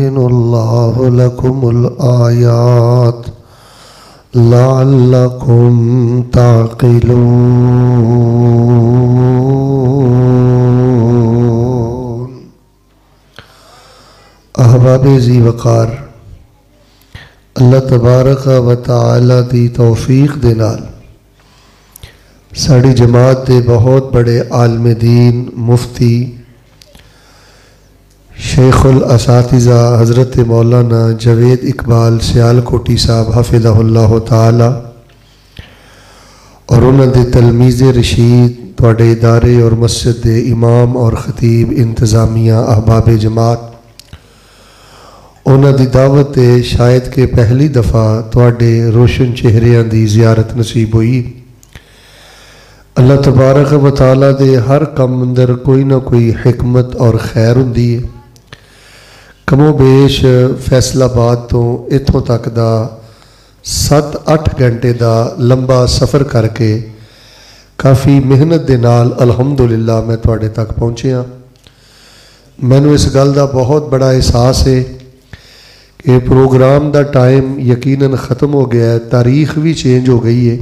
يبين الله لكم الآيات لعلكم تعقلون۔ احباب ذی وقار، اللہ تبارک و تعالی دی توفیق دے نال ساڑی جماعت دے بہت بڑے عالم دین مفتی شیخ الاساتذہ حضرت مولانا جاوید اقبال سیالکوٹی صاحب حفظہ اللہ تعالی اور انہوں دے تلمیذ رشید تواڈے ادارے اور مسجد دے امام اور خطیب انتظامیہ احباب جماعت، انہوں دی دعوت دے شاید کہ پہلی دفعہ تواڈے روشن چہریاں دی زیارت نصیب ہوئی۔ اللہ تبارک و تعالیٰ دے ہر کم اندر کوئی نہ کوئی حکمت اور خیر ہوندی ہے۔ کم و بیش فیصل آباد تو اتھوں تک دا 7-8 گھنٹے دا لمبا سفر کر کے کافی محنت دے نال الحمدللہ میں تواڈے تک پہنچیا۔ مینوں اس گل دا بہت بڑا احساس ہے کہ پروگرام دا ٹائم یقیناً ختم ہو گیا ہے، تاریخ بھی چینج ہو گئی ہے،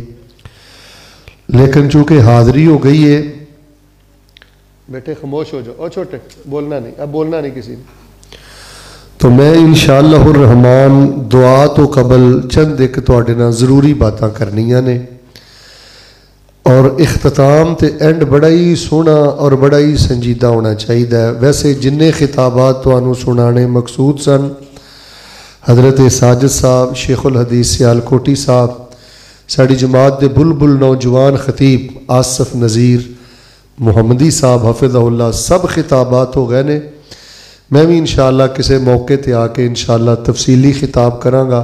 لیکن چونکہ حاضری ہو گئی ہے۔ بیٹے خاموش ہو جاؤ، اور چھوٹے بولنا نہیں، اب بولنا نہیں کسی نے۔ تو میں انشاءاللہ الرحمن دعا تو قبل چند ایک تواڈے نال ضروری باتاں کرنیاں نے، اور اختتام تے اینڈ بڑا ہی سونا اور بڑا ہی سنجیدہ ہونا چاہیے۔ ویسے جننے خطابات تانوں سنانے مقصود سن، حضرت ساجد صاحب، شیخ الحدیث سیالکوٹی صاحب، ساڑی جماعت دے بلبل نوجوان خطیب آصف نذیر محمدی صاحب حفظہ اللہ، سب خطابات ہو گئے نے۔ میں بھی انشاءاللہ کسی موقع تے آ کے انشاءاللہ تفصیلی خطاب کراں گا۔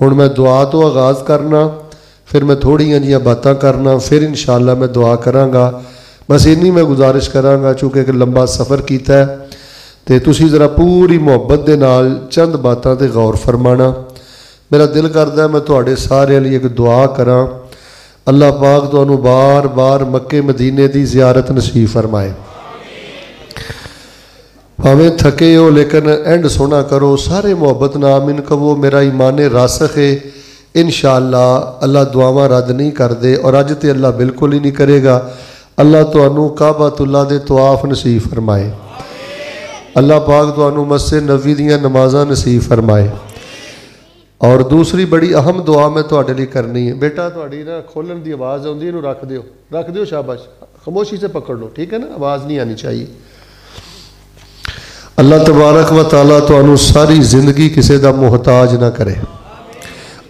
ہن میں دعا تو آغاز کرنا، پھر میں تھوڑیاں جیاں باتاں کرنا، پھر انشاءاللہ میں دعا کراں گا۔ بس انی میں گزارش کراں گا، چونکہ ایک لمبا سفر کیتا ہے تے تسی ذرا پوری محبت دے نال چند باتاں تے غور فرمانا۔ میرا دل کردا ہے میں تواڈے سارے لئی ایک دعا کراں، اللہ پاک تانوں بار بار مکے مدینے دی زیارت نصیب فرمائے۔ بھاویں تھکے ہو لیکن اینڈ سونا کرو، سارے محبت نال آمین کہو۔ میرا ایمان راسخ ہے انشاءاللہ اللہ دعاواں رد نہیں کر دے، اور اج تے اللہ بالکل ہی نہیں کرے گا۔ اللہ تانوں کعبۃ اللہ دے طواف نصیب فرمائے، اللہ پاک تانوں مسجد نبوی دیاں نمازاں نصیب فرمائے۔ اور دوسری بڑی اہم دعا میں تواڈے لیے کرنی ہے۔ بیٹا تواڈی نا کھولن دی آواز آؤندی، اینوں رکھ دیو، شاباش، خاموشی سے پکڑ لو، ٹھیک ہے نا، آواز نہیں آنی چاہیے۔ اللہ تبارک و تعالیٰ تانوں ساری زندگی کسی دا محتاج نہ کرے،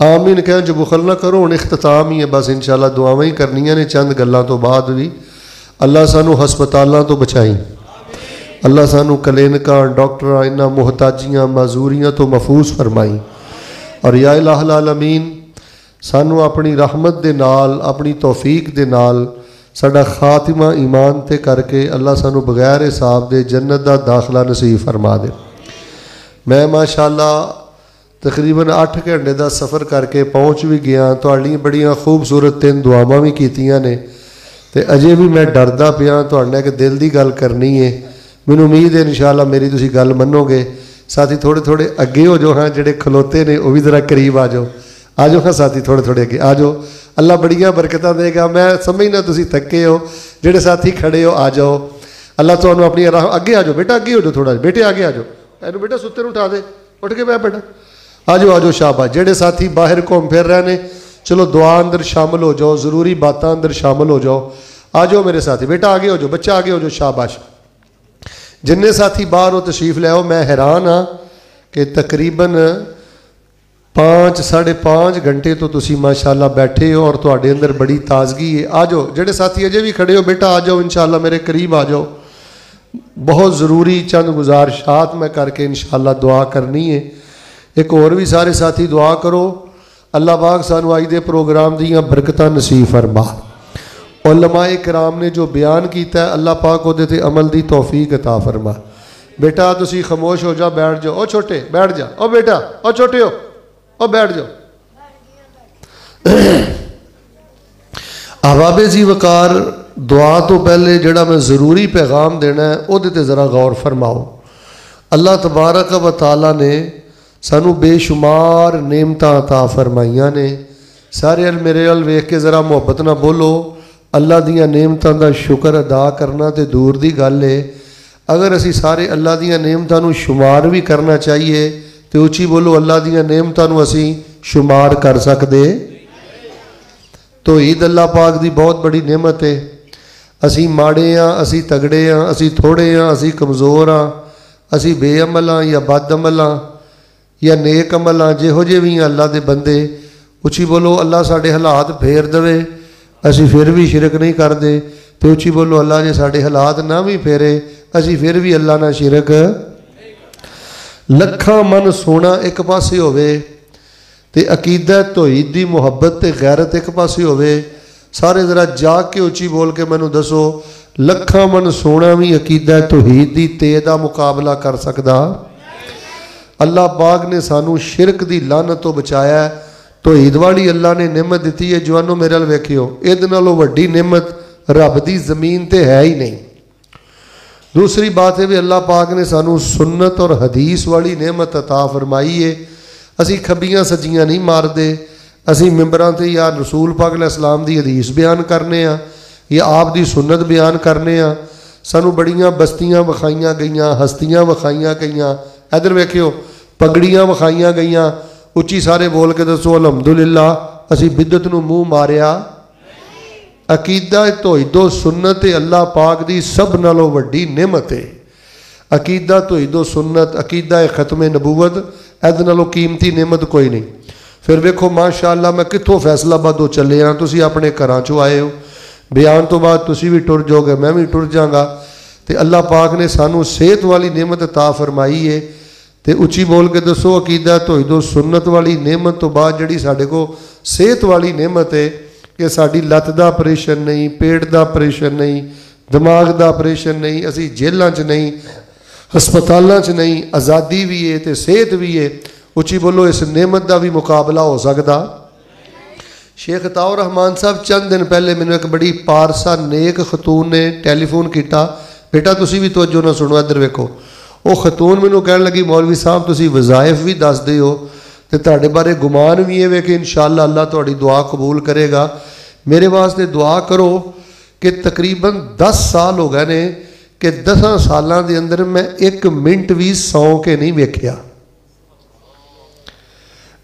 آمین کہیں جو بخل نہ کرو۔ ہن اختتام ہی ہے، بس انشاءاللہ دعاواں ہی کرنیاں نے چند گلاں تو بعد بھی۔ اللہ سانوں ہسپتالاں تو بچائیں، اللہ سانوں کلینکاں ڈاکٹراں انہاں محتاجیاں معذوریاں تو محفوظ فرمائیں، اور یا الہ العالمین سانوں اپنی رحمت دے نال، اپنی توفیق دے نال ساڈا خاتمہ ایمان تے کر کے اللہ سانوں بغیر حساب دے جنت دا داخلہ نصیب فرما دے۔ میں ماشاءاللہ تقریباً 8 گھنٹے دا سفر کر کے پہنچ بھی گیا، تواڈیاں بڑیاں خوبصورت 3 دعاواں بھی کیتیاں نے، تے اجے بھی میں ڈردا پیا تواڈے نال ایک دل دی گل کرنی ہے۔ مینوں امید ہے انشاءاللہ میری تسی گل منو گے۔ ساتھی تھوڑے تھوڑے اگے ہو جو، ہاں جڑے کھلوتے نے وہ بھی ذرا قریب آ جاؤ ہاں ساتھی تھوڑے تھوڑے اگے آ جاؤ، اللہ بڑیاں برکتاں دے گا۔ میں سمجھنا تسی تھکے ہو، جڑے ساتھی کھڑے ہو آ جاؤ، اللہ تانوں اپنی راہ اگے آ جاؤ، بیٹا اگے ہو جاؤ، تھوڑا بیٹے آگے آ جاؤ، اینوں بیٹا ستے نوں اٹھا دے، اٹھ کے بیٹھ بیٹا، آ جاؤ شاباش۔ جڑے ساتھی باہر گھوم پھر رہے نے چلو دعا اندر شامل ہو جاؤ، ضروری باتاں اندر شامل ہو جاؤ، آ جاؤ میرے ساتھی، بیٹا آگے ہو جاؤ، بچہ آگے ہو جاؤ، شاباش۔ جننے ساتھی باہر ہو تشریف لے آؤ۔ میں حیران ہاں کہ تقریباً 5-5.5 گھنٹے تو تسی ماشاءاللہ بیٹھے ہو اور تواڈے اندر بڑی تازگی ہے۔ آ جاؤ جڑے ساتھی اجے بھی کھڑے ہو، بیٹا آ جاؤ انشاءاللہ میرے قریب آ جاؤ۔ بہت ضروری چند گزارشات میں کر کے انشاءاللہ دعا کرنی ہے۔ ایک اور بھی سارے ساتھی دعا کرو، اللہ پاک سانو آج دے پروگرام دیاں برکتاں نصیب فرما۔ علماء کرام نے جو بیان کیتا ہے اللہ پاک کو دیتے عمل دی توفیق عطا فرما۔ بیٹا تسی خاموش ہو جا، بیٹھ جاؤ، او چھوٹے بیٹھ جا، او بیٹا او چھوٹے ہو، او بیٹھ جاؤ۔ احباب ذی وقار، دعا تو پہلے جڑا میں ضروری پیغام دینا ہے او دیتے ذرا غور فرماؤ۔ अल्लाह तबारक व तआला ने सानू बेशुमार नेमतां अता फरमाइयां ने। सारे अल मेरे अल वेख के ज़रा मुहब्बत ना बोलो। अल्लाह दियां नेमतां दा शुक्र अदा करना तो दूर दी गल है। अगर असी सारे अल्लाह दियां नेमतां नू शुमार भी करना चाहिए तो उची बोलो अल्लाह दियां नेमतां नू असी शुमार कर सकते। तो ईद अल्लाह पाक दी बहुत बड़ी नेमत है। असी माड़े हाँ, असी तगड़े हाँ, असी थोड़े हाँ, असी कमज़ोर हाँ, असी बेअमल हाँ या बद अमल हाँ या नेक अमल हाँ, जिहो जे भी अल्लाह दे बंदे उची बोलो अल्लाह साढ़े हालात फेर देवे असी फिर भी शिरक नहीं करते। तो उची बोलो अल्लाह जे साढ़े हालात ना भी फेरे असी फिर भी अल्लाह ना शिरक। लखा मन सोना एक पासे होवे ते अकीदा तौहीद दी मुहब्बत ते गैरत एक पासे होवे। सारे जरा जाग के उची बोल के मैनू दसो लखा मन सोना भी अकीदा तौहीद दी ते दा मुकाबला कर सकदा? अल्लाह पाक ने सानू शिरक दी लानत तो बचाया। तौहीद वाली अल्लाह ने नेमत दी है। जवानों मेरे अल वेखियो इहदे नालों वड्डी नेमत रब दी जमीन ते है ही नहीं। दूसरी बात है भी अल्लाह पाक ने सानू सुन्नत और हदीस वाली नेमत अता फरमाई है। असी खब्बियां सज्जियां नहीं मारते। असी मिंबरां ते या रसूल पाक अलैहिस्सलाम दी हदीस बयान करने आ या आप दी सुन्नत बयान करने आ। सानू बड़ियां बस्तियां विखाइयां गईयां, हस्तियां विखाइयां गईयां। इधर वेखियो पगड़ियां विखाइयां गईयां। उची सारे बोल के दसो अलहमदुलिल्लाह असी बिदत नू मूँह मारिया। अकीदा तौहीदो सुन्नत अल्लाह पाक दी सब नालों वड्डी नेमत है। अकीदा तौहीदो सुन्नत अकीदा खत्म नबूवत इहदे नालों कीमती नेमत कोई नहीं। फिर वेखो माशाअल्लाह मैं कित्थों फैसलाबादों चले हाँ, तुसी अपने घरां चों आए हो। बयान तो बाद तुसी भी टुर जाओगे, मैं भी टुर जाऊँगा। तो अल्लाह पाक ने सानू सेहत वाली नेमत अता फरमाई है। तो उची बोल के दसो अकीदा तौहीदो सुन्नत वाली नेमत तो बाद जिहड़ी साडे को सेहत वाली नेमत है कि साडी लत्त दा ऑपरेशन नहीं, पेट दा ऑपरेशन नहीं, दिमाग दा ऑपरेशन नहीं, असी जेलों च नहीं, हस्पतालों च नहीं, आज़ादी भी है तो सेहत भी है। उची बोलो इस नेमत का भी मुकाबला हो सकता? शेख अताउर रहमान साहब चंद दिन पहले मैंने एक बड़ी पारसा नेक खतून ने टैलीफोन किया। बेटा तुसी भी तवज्जो ना सुनो, इधर वेखो। वो खतून मैनू कह लगी मौलवी साहब तुसी वज़ाइफ भी दसदे हो तो तुहाडे बारे गुमान भी है कि इंशाअल्लाह अल्लाह तुहाडी दुआ कबूल करेगा। मेरे वास्ते दुआ करो कि तकरीबन 10 साल हो गए ने कि 10 सालों के अंदर मैं 1 मिनट भी सौ के नहीं वेख्या।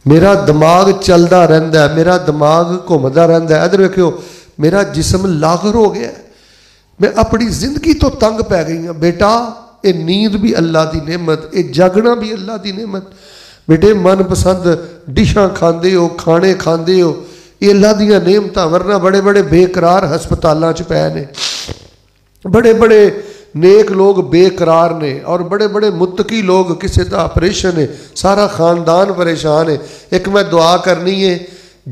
मेरा दिमाग चलता रहिंदा है, मेरा दिमाग घूमता रहिंदा है। इधर वेखियो मेरा जिस्म लागर हो गया। मैं अपनी जिंदगी तो तंग पै गई हाँ। बेटा ये नींद भी अल्लाह की नेमत, ये जागना भी अल्लाह की नेमत। बेटे मनपसंद डिशां खांदे हो, खाने खांदे हो, ये अल्लाह दियां नेमतां। वरना बड़े बड़े बेकरार हस्पतालों च पै ने, बड़े बड़े नेक लोग बेकरार ने और बड़े बड़े मुत्तकी लोग किसी का ऑपरेशन है, सारा खानदान परेशान है। एक मैं दुआ करनी है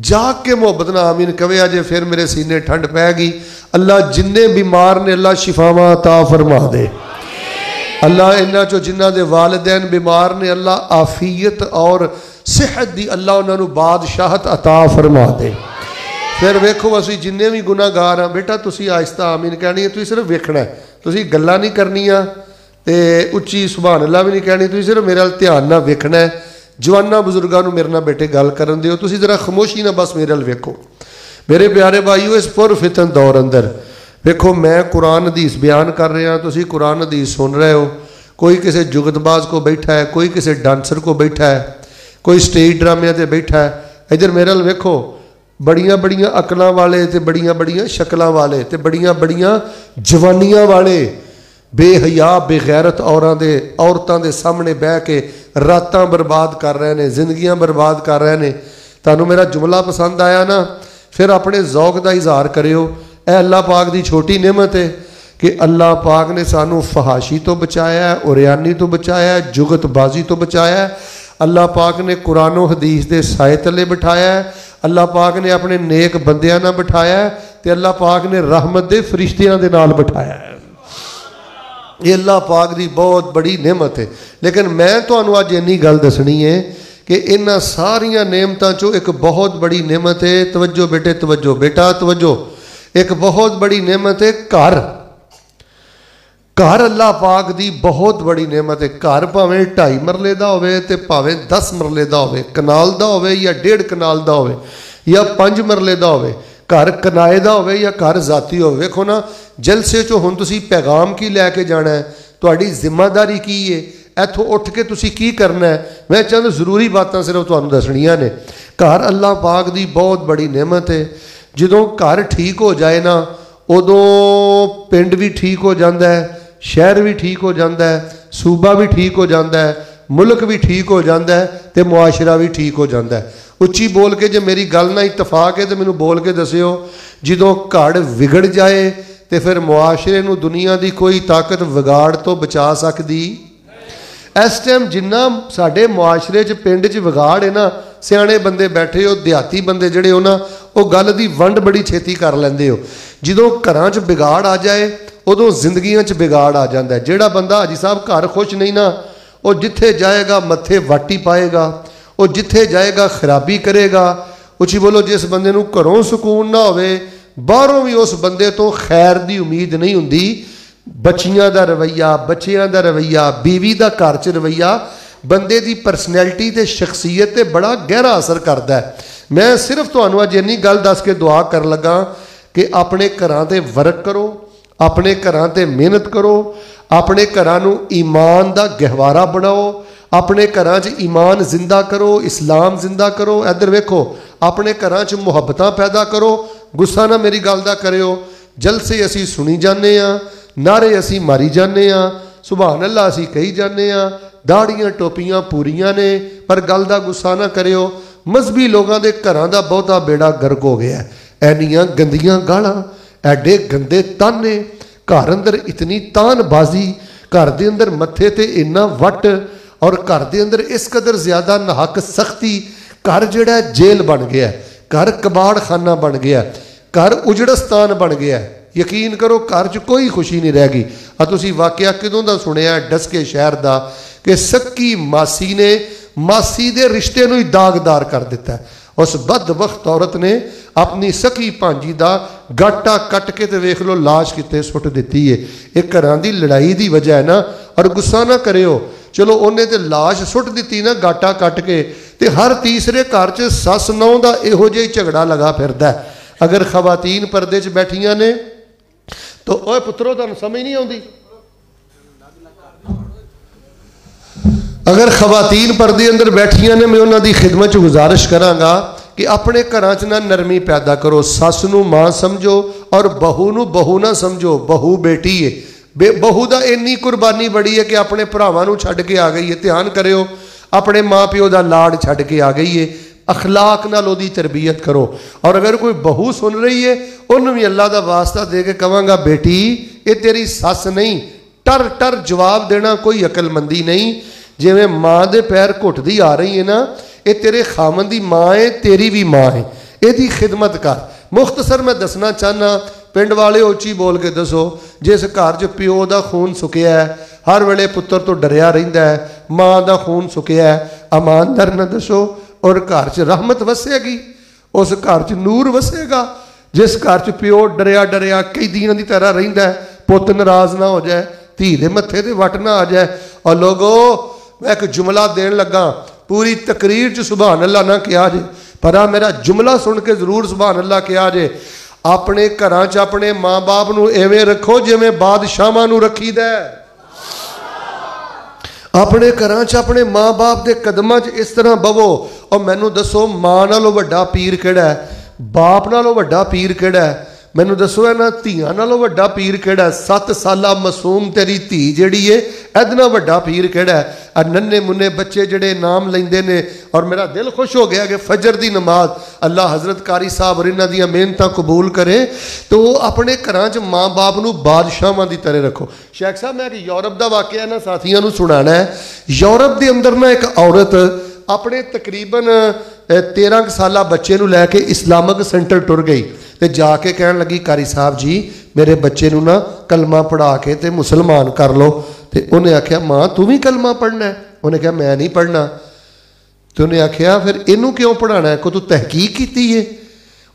जाग के मुहब्बत ना आमीन कवे अजे फिर मेरे सीने ठंड पै गई। अल्लाह जिन्ने बीमार ने अल्लाह शिफावां अता फरमा दे। अल्लाह इन्हां चो जिन्हां दे वालिदैन बीमार ने अल्लाह आफियत और सेहत दी अल्लाह उन्हां नू बादशाहत अता फरमा दे। फिर वेखो असी जिन्ने भी गुनाहगार हाँ बेटा तुसी आहिस्ता आमीन कहनी है। तुसीं सिर्फ वेखना है, तुसीं गल्लां नहीं करनियां ते उच्ची सुभान अल्लाह भी नहीं कहनी। तुसीं सिर्फ मेरे अल ध्यान नाल वेखना है। जवाना बुजुर्गों नू मेरे नाल बेटे गल करन दिओ। तुसीं जरा खामोशी ना बस मेरे अल वेखो। मेरे प्यारे भाईओ इस पुरफितन दौर अंदर वेखो मैं कुरान हदीस बयान कर रहा, तुसीं कुरान हदीस सुन रहे हो। कोई किसी जुगतबाज को बैठा है, कोई किसी डांसर को बैठा है, कोई स्टेज ड्रामे ते बैठा है। इधर मेरे अल वेखो बड़ियां बड़ियां अकलों वाले ते बड़ियां बड़ियां शक्लों वाले ते बड़ियां बड़ियां जवानियां वाले बेहया बेगैरत औरतों के सामने बह के रातां बर्बाद कर रहे हैं, जिंदगियां बर्बाद कर रहे हैं। तुहानू मेरा जुमला पसंद आया ना, फिर अपने जौक का इजहार करियो। यह अल्लाह पाक की छोटी नेमत है कि अल्लाह पाक ने सानू फहाशी तो बचाया है, उरियानी तो बचाया है, जुगतबाजी तो बचाया है। अल्लाह पाक ने कुरान हदीस के साए तले बिठाया है। अल्लाह पाक ने अपने नेक बंदियां नाल बिठाया है ते अल्लाह पाक ने रहमत के फरिश्तियां दे नाल बिठाया है। ये अल्लाह पाक की बहुत बड़ी नेमत है। लेकिन मैं तुहानू अज इन्नी गल दसनी है कि इन्हां सारियां नेमतां चों एक बहुत बड़ी नेमत है। तवज्जो बेटे तवज्जो, बेटा तवज्जो। एक बहुत बड़ी नेमत है घर। घर अल्लाह पाक दी बहुत बड़ी नेमत है। घर भावें 2.5 मरले का होवे ते भावें 10 मरले का होवे, कनाल का होवे या 1.5 कनाल का होवे या 5 मरले का होवे, घर किराए का होवे या घर जाती होवे। वेखो ना जलसे चो हुण तुसीं पैगाम की लैके जाना है, तुहाडी जिम्मेदारी की है, इत्थों उठ के तुसीं की करना है। मैं चंद जरूरी बातां सिर्फ तुहानूं दसणियां ने। घर अल्लाह पाक दी बहुत बड़ी नेमत है। जदों घर ठीक हो जाए ना उदों पिंड भी ठीक हो जाता है, शहर भी ठीक हो जाता है, सूबा भी ठीक हो जाता है, मुल्क भी ठीक हो जाता है, तो मुआशरा भी ठीक हो जाता है। उच्ची बोल के जे मेरी गल ना इतफाक है तो मैनू बोल के दसियो। जदों घर विगड़ जाए तो फिर मुआशरे नूं दुनिया की कोई ताकत विगाड़ तो बचा सकती। इस टाइम जिन्ना साडे मुआशरे च पिंड च विगाड़ है ना, सियाणे बंदे बैठे हो, देहाती बंदे जिहड़े हो ना, वो गल दी वंड बड़ी छेती कर लैंदे हो। जदों घरां च बिगाड़ आ जाए उदों जिंदगियां च बिगाड़ आ जाता है। जिहड़ा बंदा हाजी साहब घर खुश नहीं ना, वो जिथे जाएगा मत्थे वाटी पाएगा, वो जिथे जाएगा खराबी करेगा। उची बोलो जिस बंदे नूं घरों सुकून ना होवे, बाहरों भी उस बंदे तो खैर की उम्मीद नहीं हुंदी। बच्चियां दा रवैया, बच्चियां दा रवैया, बीवी दा घर च रवैया बंदे की परसनैलिटी ते शख्सियत ते बड़ा गहरा असर करता है। मैं सिर्फ तुहानूं अज इन्नी गल दस के दुआ कर लगा कि अपने घरां ते वर्क करो, अपने घरां ते मेहनत करो, अपने घरां नूं ईमान दा गहवारा बनाओ, अपने घरां च ईमान जिंदा करो, इस्लाम जिंदा करो। इधर वेखो अपने घरां च मुहब्बतां पैदा करो। गुस्सा ना मेरी गल दा करियो। जलसे असीं सुनी जाने आ, नारे असीं मारी जाने आ, सुभान अल्लाह असीं कही जाने आ, दाड़ियां टोपियां पूरियां ने, पर गल दा गुस्सा ना करियो। मजहबी लोगों के घरां दा बहुता बेड़ा गर्क हो गया। ऐनियां गंदियां गालां, एडे गंदे ताने, घर अंदर इतनी तानबाजी, घर के अंदर मत्थे ते इन्ना वट, और घर के अंदर इस कदर ज्यादा नाहक सख्ती। घर जिहड़ा जेल बन गया, घर कबाड़ खाना बन गया, घर उजड़स्तान बन गया। यकीन करो घर च कोई खुशी नहीं रह गई। तुसीं वाकया किदों दा सुनिया डसके शहर का कि सक्की मासी ने मासी दे रिश्ते नूं ही दागदार कर दिता है। उस बदबख्त औरत ने अपनी सकी भांजी का गाटा कट के तो वेख लो लाश किते सुट दी है। एक घरां दी लड़ाई की वजह है ना। और गुस्सा ना करियो, चलो उन्हें तो लाश सुट दी ना गाटा कट के, तो हर तीसरे घर च सस नौ का इहो जिहा झगड़ा लगा फिरदा है। अगर खवातीन पर्दे च बैठियां ने तो ओए पुत्रो तुहानूं समझ नहीं आउंदी। अगर खवातीन पर्दे अंदर बैठियां ने, मैं उन्होंने खिदमत गुजारिश करांगा कि अपने घरां च ना नरमी पैदा करो। सस नूं मां समझो और बहू नूं बहू ना समझो। बहू बेटी है, बहू दा इन्नी कुर्बानी बड़ी है कि अपने भरावां नूं छड्ड के आ गई है। ध्यान करियो, अपने माँ प्यो का लाड़ छड्ड के आ गई है। अखलाक नाल ओदी तरबियत करो। और अगर कोई बहू सुन रही है, उन्होंने भी अल्लाह का वास्ता दे के कहांगा, बेटी ये तेरी सस नहीं। टर टर जवाब देना कोई अकलमंदी नहीं। जिवें माँ के पैर घुटदी आ रही है ना, ये तेरे खामन की माँ है, तेरी भी माँ है, यदी खिदमत कर। मुख्तसर मैं दसना चाहना, पिंड वाले उची बोल के दसो, जिस घर च प्यो का खून सुकिया है, हर वेले पुत्र तो डरिया रहिंदा है, माँ का खून सुकिया है, ईमानदार न दसो, और घर च रहमत वसेगी, उस घर च नूर वसेगा। जिस घर च प्यो डरिया डरिया कैदियां की तरह रहिंदा है, पुत नाराज ना हो जाए, धी दे मत्थे ते वट ना आ जाए। और लोगो मैं एक जुमला देन लगा, पूरी तकरीर च सुभान अल्लाह ना किया जे, पर मेरा जुमला सुन के जरूर सुभान अल्लाह किया जे। अपने घरां च अपने माँ बाप नूं एवें रखो जिवें बादशाहां नूं रखीदा है। अपने घरां च अपने माँ बाप के कदमां च इस तरह बवो। और मैनू दसो माँ नालों वड्डा पीर किहड़ा है, बाप नालों वड्डा पीर किहड़ा है? मैनू दसो इन्हां धीआं नालों वड्डा पीर किहड़ा है? 7 साला मासूम तेरी धी जिहड़ी है, इहदे नाल वड्डा पीर किहड़ा है? आ नन्हे मुन्ने बच्चे जिहड़े नाम लैंदे ने। और मेरा दिल खुश हो गया कि फजर दी नमाज अल्लाह हजरत कारी साहब और इन्हां दियां मेहनतां कबूल करे। तो अपने घरां च माँ बाप नूं बादशाहां दी तरह रखो। शेख साहब मैं एक यूरोप का वाकया ना साथियों नूं सुणाना है। यूरोप के अंदर ना एक औरत अपने तकरीबन 13 साला बच्चे नूं लैके इस्लामिक सेंटर टुर गई, तो जाके कहन लगी, कारी साहब जी मेरे बच्चे नूं ना कलमा पढ़ा के ते मुसलमान कर लो। तो उन्हें आख्या, माँ तू भी कलमा पढ़ना है? उन्हें कहा मैं नहीं पढ़ना। तो उन्हें आख्या फिर इनू क्यों पढ़ाना है, को तू तहकीक की है?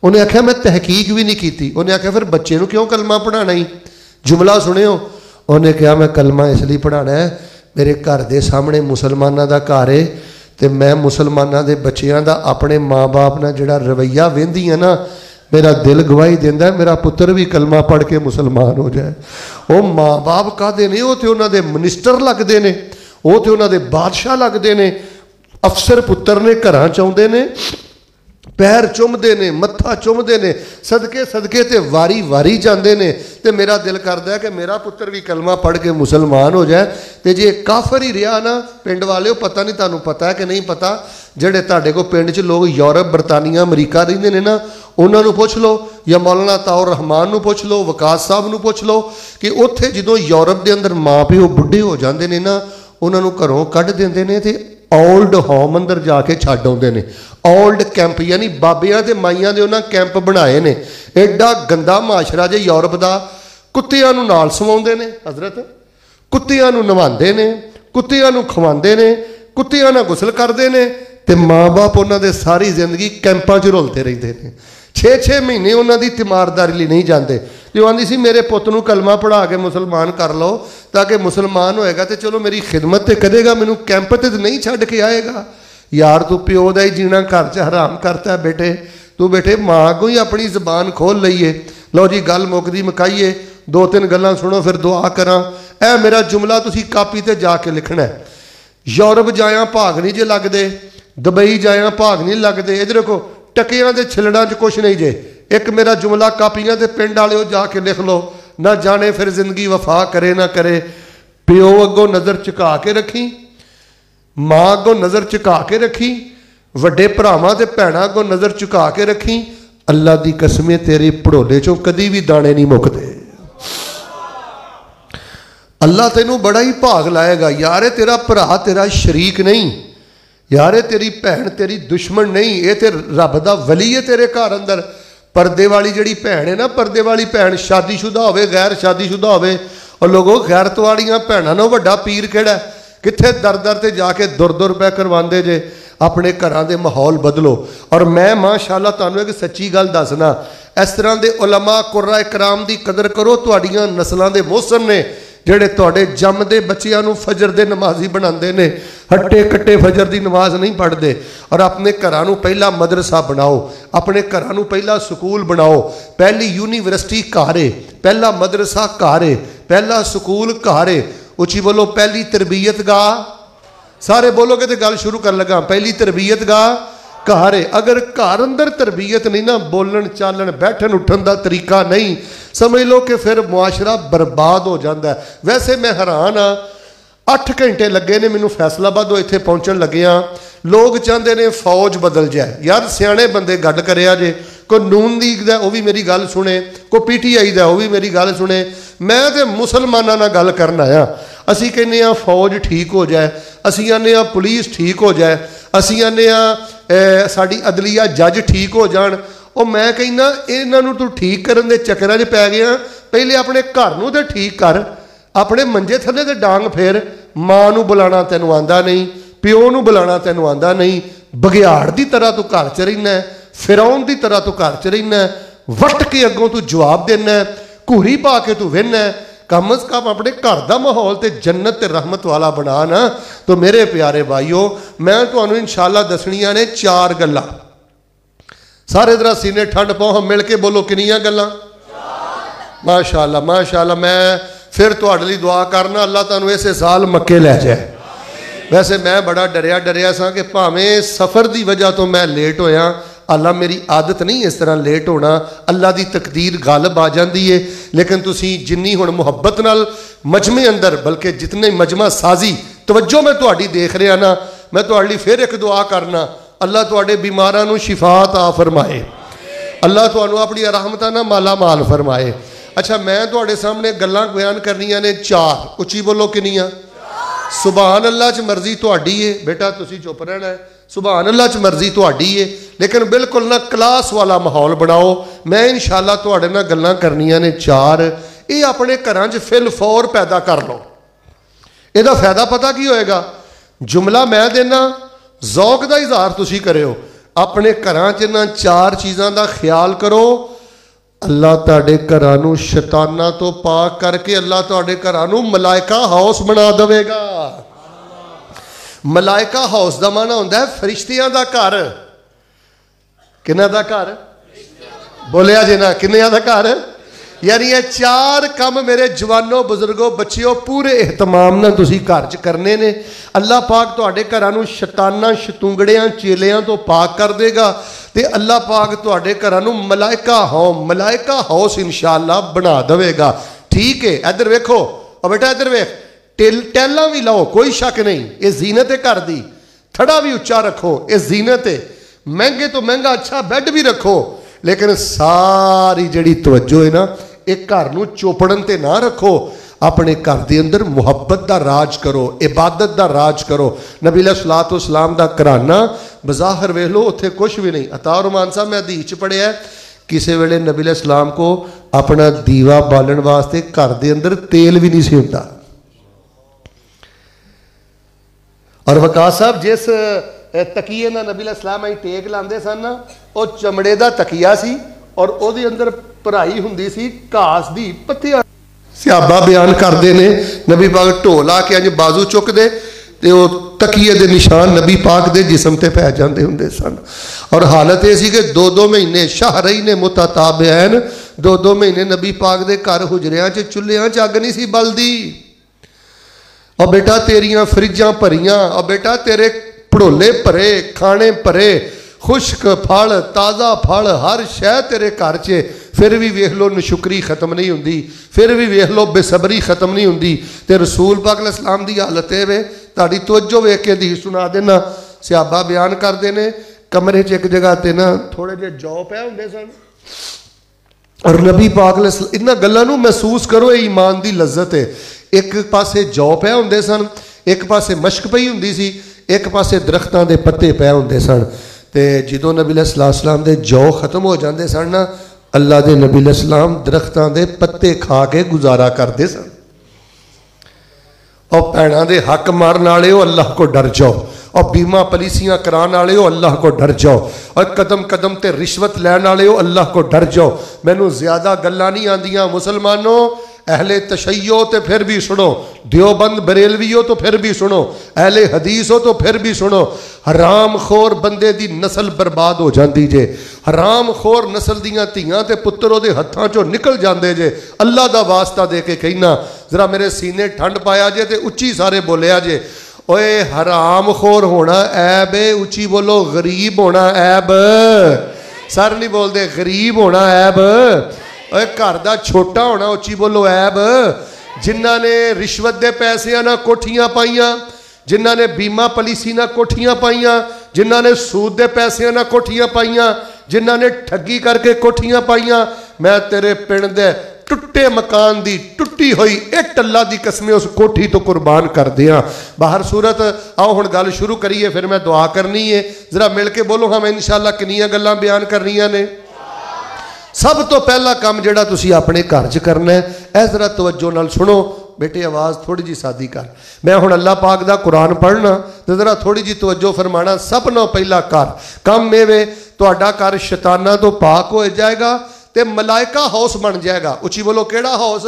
उन्हें आख्या मैं तहकीक भी नहीं की। उन्हें आख्या फिर बच्चे नूं क्यों कलमा पढ़ाना ही? जुमला सुनियो, उन्हें कहा मैं कलमा इसलिए पढ़ाना है, मेरे घर के सामने मुसलमानों का घर है तो मैं मुसलमानों के बच्चों का अपने माँ बाप ना जोड़ा रवैया वेंदी है ना, मेरा दिल गवाही देंदा है मेरा पुत्र भी कलमा पढ़ के मुसलमान हो जाए। वो माँ बाप कहते हैं वो तो उन्होंने मिनिस्टर लगते हैं, वो तो उन्होंने बादशाह लगते हैं, अफसर पुत्र ने घर चाहते हैं, पैर चुमते ने, मत्था चुमते ने, सदके सदके ते वारी वारी जाते हैं। तो मेरा दिल करता है कि मेरा पुत्र भी कलमा पढ़ के मुसलमान हो जाए। तो जे काफर ही रहा ना, पिंड वाले पता नहीं तुहानू पता है कि नहीं पता, जेडे तुहाडे को पिंड च लोग यूरोप बरतानिया अमरीका रहिंदे ने ना, उन्होंने पूछ लो, या मौलाना ताउर रहमान नू पूछ लो, वकास साहब नू पूछ लो कि उत्थे जो यूरोप के अंदर माँ प्यो बुढ़े हो जाते हैं ना, उन्होंने घरों कढ़ देंदे ने ते ओल्ड होम अंदर जाके छड्ड आउंदे ने। ओल्ड कैंप यानी बाबियां ते माइयां दे उन्हां कैंप बनाए ने। एडा गंदा माशरा जे यूरोप दा, कुत्तियां नूं नाल सवाउंदे ने हजरत, कुत्तियां नूं नवांदे ने, कुत्तियां नूं खवांदे ने, कुत्तियां नाल गुसल करदे ने, ते माँ बाप उन्हां दे सारी जिंदगी कैंपां च रुलते रहिंदे ने। 6-6 महीने उन्हां दी तीमारदारी लई नहीं जाते। जो आंदी सी मेरे पुत नूं कलमा पढ़ा के मुसलमान कर लो, ताकि मुसलमान होएगा तो चलो मेरी खिदमत तो करेगा, मैनू कैंप ते नहीं छड्ड के आएगा। यार तू प्यो दा ही जीना घर च हराम करता है बेटे, तू बेटे माँ को ही अपनी जबान खोल लईए। लो जी गल मुकदी मुकाईए, 2-3 गल्लां सुनो फिर दुआ करा। ए मेरा जुमला तुसी कापी ते जाके लिखना है। यूरोप जाया भाग नहीं जे लगदे, दुबई जाया भाग नहीं लगते। इधर देखो टकियां दे छिलड़ां च कुछ नहीं जे। एक मेरा जुमला कापियां ते पिंड वाले जाके लिख लो, ना जाने फिर जिंदगी वफा करे ना करे। प्यो अगों नज़र झुका के रखी, माँ अगों नज़र झुका के रखी, वड्डे भरावां ते भैणां अगों नज़र झुका के रखी। अल्लाह दी कसमें तेरे भड़ोले चों कदी भी दाने नहीं मुकते। अल्लाह तेनू बड़ा ही भाग लाएगा। यार तेरा भरा तेरा शरीक नहीं, यार तेरी भैन तेरी दुश्मन नहीं, ये तो रब दा वली है तेरे घर अंदर। परदे वाली जिहड़ी भैन है ना, परदे वाली भैन शादीशुदा होवे गैर शादीशुदा होवे, और लोगों गैरत वालियां भैणां नालों वड्डा पीर किहड़ा? कित्थे दर दर ते जाके दुर रुपए करवांदे जे। अपने घरां दे माहौल बदलो। और मैं माशाअल्लाह तुहानूं एक सच्ची गल दसना, इस तरह के उलमा कुर्रा इकराम की कदर करो। तुहाडीआं नस्लां दे मोहसन ने जेड़े तुहाडे जमदे बच्चिआं नूं फजर दे नमाजी बनाते हैं, हट्टे कट्टे फजर की नमाज नहीं पढ़ते। और अपने घरां नूं पहला मदरसा बनाओ, अपने घरां नूं पहला स्कूल बनाओ। पहली यूनीवर्सिटी घर है, पहला मदरसा घर है, पहला स्कूल घर है। उची बोलो पहली तरबीयत गाह। सारे बोलोगे तो गल शुरू कर लगा। पहली तरबीयत गाह घर है। अगर घर अंदर तरबीयत नहीं ना, बोलन चालन बैठन उठन का तरीका नहीं, समझ लो कि फिर मुआशरा बर्बाद हो जाता है। वैसे मैं हैरान हाँ, 8 घंटे लगे ने मैनू फैसलाबादों इत्थे पहुँचन लगे हाँ। लोग चाहते ने फौज बदल जाए। यार सियाणे बंदे गल करिया जे, कोई नून लीग दा वो भी मेरी गल सुने, कोई PTI दा वो भी मेरी गल सुने। मैं तो मुसलमानों नाल गल करन आया। असी कहने फौज ठीक हो जाए, असी आने पुलिस ठीक हो जाए, असी आने साड़ी अदलिया जज ठीक हो जान। और मैं कहना इन्हों तू ठीक करन दे चक्करां च पै गया। पहले अपने घर नूं ते ठीक कर, अपने मंजे थल्ले ते डांग फेर। माँ नूं बुलाना तैनूं आंदा नहीं, प्यो नूं बुलाना तैनूं आंदा नहीं। बघियाड़ की तरह तू घर च रहिना, फिरौन की तरह तू घर च रहिना, वट के अगों तू जवाब देना, घूरी पा के तू वेहना। कम अज कम अपने घर का माहौल तो जन्नत ते रहमत वाला बना ना। तो मेरे प्यारे भाईओ, मैं तुहानूं इंशाअल्लाह दसणियां ने 4 गल्लां। सारे तरह सीने ठंड पाओ, हम मिल के बोलो किनियां गल्लां? माशाअल्लाह माशाअल्लाह। मैं फिर तुहाडे लई दुआ करना, अल्लाह तुहानूं इसे साल मक्के लै जाए। वैसे मैं बड़ा डरिया सा कि भावें सफ़र की वजह तो मैं लेट होया, अल्लाह मेरी आदत नहीं इस तरह लेट होना, अल्लाह की तकदीर गालिब आ जाती है। लेकिन तुसी जिन्नी हुण मुहब्बत नाल मजमे अंदर, बल्कि जितने मजमा साजी तवज्जो मैं तुहाडी देख रहा ना, मैं तुहाडे लई फिर एक दुआ करना, अल्लाह तुहाडे बीमारां नूं शिफा अता फरमाए, अल्लाह तुहानूं अपनी रहमतां नाल माला माल फरमाए। अच्छा, मैं तुहाडे सामने गल्लां बयान करनियां ने 4। उची बोलो किनियां? सुभान अल्लाह च मर्जी तुहाडी है बेटा, तुसी चुप रहना है। सुभान अल्लाह च मर्जी तुहाडी है, लेकिन बिल्कुल ना क्लास वाला माहौल बनाओ। मैं इंशाअल्लाह तुहाडे नाल गल्लां करनियां ने 4। ये अपने घरां च फिल फौर पैदा कर लो। ਇਹਦਾ फायदा पता की होएगा? जुमला मैं देना, जौक का इजहार तुसी करो। अपने घरां च ना 4 चीज़ों का ख्याल करो। अल्लाह तुहाडे घरां नूं शैतानां तो पाक करके अल्लाह तुहाडे घरां नूं मलाइका हाउस बना देवेगा। मलाइका हाउस का माना होंदा है फरिश्तियां दा घर। किन्हां दा घर? बोलिया जे ना, किन्नियां दा घर? यानी ये चार काम मेरे जवानों बुजुर्गों बच्चियों पूरे एहतमाम नाल तुसीं घर च करने ने। अल्लाह पाक तुहाडे घरां नूं शैतानां शतुंगड़ियां चेलियां तो पाक कर देगा ते अल्लाह पाक तुहाडे घरां नूं मलाइका हाउस इंशाअल्लाह बना देवेगा। ठीक है, इधर वेखो और बेटा इधर वेख, टैलां भी लाओ, कोई शक नहीं, ये जीनत है घर दी। थड़ा भी उच्चा रखो, ये जीनत है। महंगे तो महंगा अच्छा बेड भी रखो, लेकिन सारी जिहड़ी तवज्जो है ना, एक घर नूं चोपड़न ते ना रखो। अपने घर दे अंदर मुहब्बत दा राज करो, इबादत दा राज करो। नबी अलैहिस्सलातु वस्सलाम दा घराना बज़ाहिर वेख लो, उत्थे कुछ भी नहीं। अता रहमान साहब मैं हदीस च पढ़िया किसी वेले नबी अलैहिस्सलाम को अपना दीवा बालन वास्ते घर दे अंदर तेल भी नहीं सी हुंदा। और वकास साहब जिस तकीए ना नबी अलैहिस्सलाम आई टेक लांदे सन ना, वो चमड़े का तकिया सी और ਉਹਦੇ अंदर भराई हुंदी सी घास दी पत्तियां। सियाबा बयान करते ने नबी पाक ढोल आके अंज बाजू चुकते ते वो तकीए दे निशान नबी पाक दे जिस्म ते पै जाते हुंदे सन। और हालत ये सी कि 2-2 महीने शाहरैन मुतताबिऐन 2-2 महीने नबी पाक दे घर हुजरियां च चुल्हियां च अग नहीं सी बलदी। और बेटा तेरियां फ्रिजां भरियां, और बेटा तेरे भड़ोले भरे, खाने भरे, खुश्क फल ताज़ा फल हर शह तेरे घर च, फिर भी वेख लो नशुकरी खत्म नहीं होंदी, फिर भी वेख लो बेसबरी खत्म नहीं होंदी। तो रसूल पाक अलैहिस्सलाम दी हालत है वे, ताड़ी तवज्जो वेख के हदीस सुना देना। सियाबा बयान करते हैं कमरे च एक जगह ते ना थोड़े जे जौ पै हुंदे सन और नबी पाक इन्हां गल्लां नूं महसूस करो, ये ईमान दी लज्जत है। एक पासे जौ पै हुंदे सन, एक पासे मशक पई हुंदी सी, एक पासे दरख्तां दे पत्ते पै हुंदे सन। ते जदों नबी अलैहिस्सलाम दे जौ खत्म हो जाते सन ना, अल्लाह दे नबी अलैहिस्सलाम दरख्तां दे पत्ते खा के गुजारा करते सन। और भैणां दे हक मारन वाले हो अल्लाह को डर जाओ, और बीमा पॉलिसियां कराने वाले हो अल्लाह को डर जाओ, और कदम कदम ते रिश्वत लैन वाले हो अल्लाह को डर जाओ। मैनू ज्यादा गल्लां नहीं आंदियां मुसलमानों, अहले तशय्यो तो फिर भी सुनो, देवबंद बरेलवी हो तो फिर भी सुनो, अहले हदीस हो तो फिर भी सुनो। हराम खोर बंदे दी नस्ल बर्बाद हो जाती जे, हराम खोर नस्ल दियां धीआं ते पुत्तर उहदे हत्थां चों निकल जाते जे। अल्लाह दा वास्ता दे के कहना, जरा मेरे सीने ठंड पाया जे ते उच्ची सारे बोलिया जे, ओए हराम खोर होना ऐब है, उच्ची बोलो, गरीब होना ऐब, सर नहीं बोलते, गरीब होना ऐब, घर का छोटा होना उच्ची बोलो ऐब। जिन्हों ने रिश्वत के पैसे ना कोठियां पाइया, जिन्हों ने बीमा पॉलिसी ना कोठियां पाइया, जिन्हों ने सूद के पैसे ना कोठियां पाइया, जिन्हों ने ठगी करके कोठियां पाइया, मैं तेरे पिंड दे टुटे मकान की टुटी हुई इट अल्लाह की कसमें उस कोठी तो कुर्बान कर दिया। बाहर सूरत आओ हुण गल शुरू करिए, फिर मैं दुआ करनी है, जरा मिल के बोलो हाँ, मैं इंशाअल्लाह किनियां गल्लां बयान करनियां ने। सब तो पहला काम जिहड़ा तुसीं अपने घर च करना है, ऐ जरा तवज्जो नाल सुनो बेटे, आवाज़ थोड़ी जी सादी कर। मैं हुण अल्लाह पाक दा कुरान पढ़ना तो जरा थोड़ी जी तवज्जो फरमाना। सब नाल पहला काम ये वे, तुहाडा घर शैतानां तो पाक हो जाएगा ते मलाइका हाउस बन जाएगा। उच्ची बोलो केड़ा हाउस?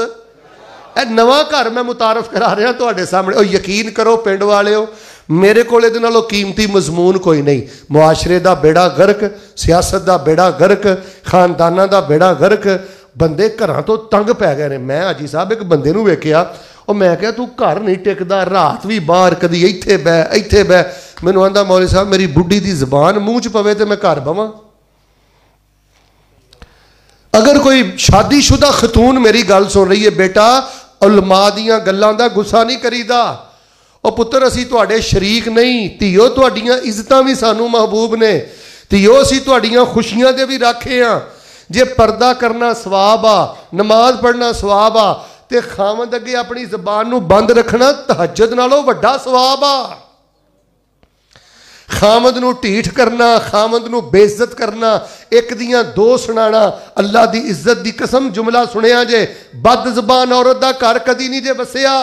ए नवां घर मैं मुतारफ करा रहा तुहाडे सामने। और यकीन करो पिंड वालिओ, मेरे को कीमती मजमून कोई नहीं। मुआशरे का बेड़ा गर्क, सियासत का बेड़ा गर्क, खानदाना का बेड़ा गर्क, बंदे घर तो तंग पै गए ने। मैं हाजी साहब एक बंदे नूं वेखिया, और मैं क्या तू घर नहीं टिकदा, रात भी बाहर, कदी इत्थे बह इत्थे बह। मैनूं आंदा मौलवी साहब मेरी बुढ़ी की जबान मूँह च पवे तो मैं घर बवां। अगर कोई शादीशुदा खतून मेरी गल सुन रही है, बेटा उलमा दियां गल्लां दा गुस्सा नहीं करीदा। और पुत्र असी तुहाडे शरीक नहीं, धीओ तुहाडीआं इज्जतां भी सानू महबूब ने, धीओ असी तुहाडीआं खुशियां दे भी राखे आ। जे पर्दा करना सवाब आ, नमाज पढ़ना सवाब आ, ते खामद अगे अपनी जबान नू बंद रखना तहज्जुद नालों वड्डा सवाब आ। खामद नू ढीठ करना, खामद नू बेइज्जत करना, एक दियां दो सुनाना, अल्लाह दी इज्जत दी कसम जुमला सुनिया जे, बद जुबान औरत दा घर कदी नहीं जे वसिया,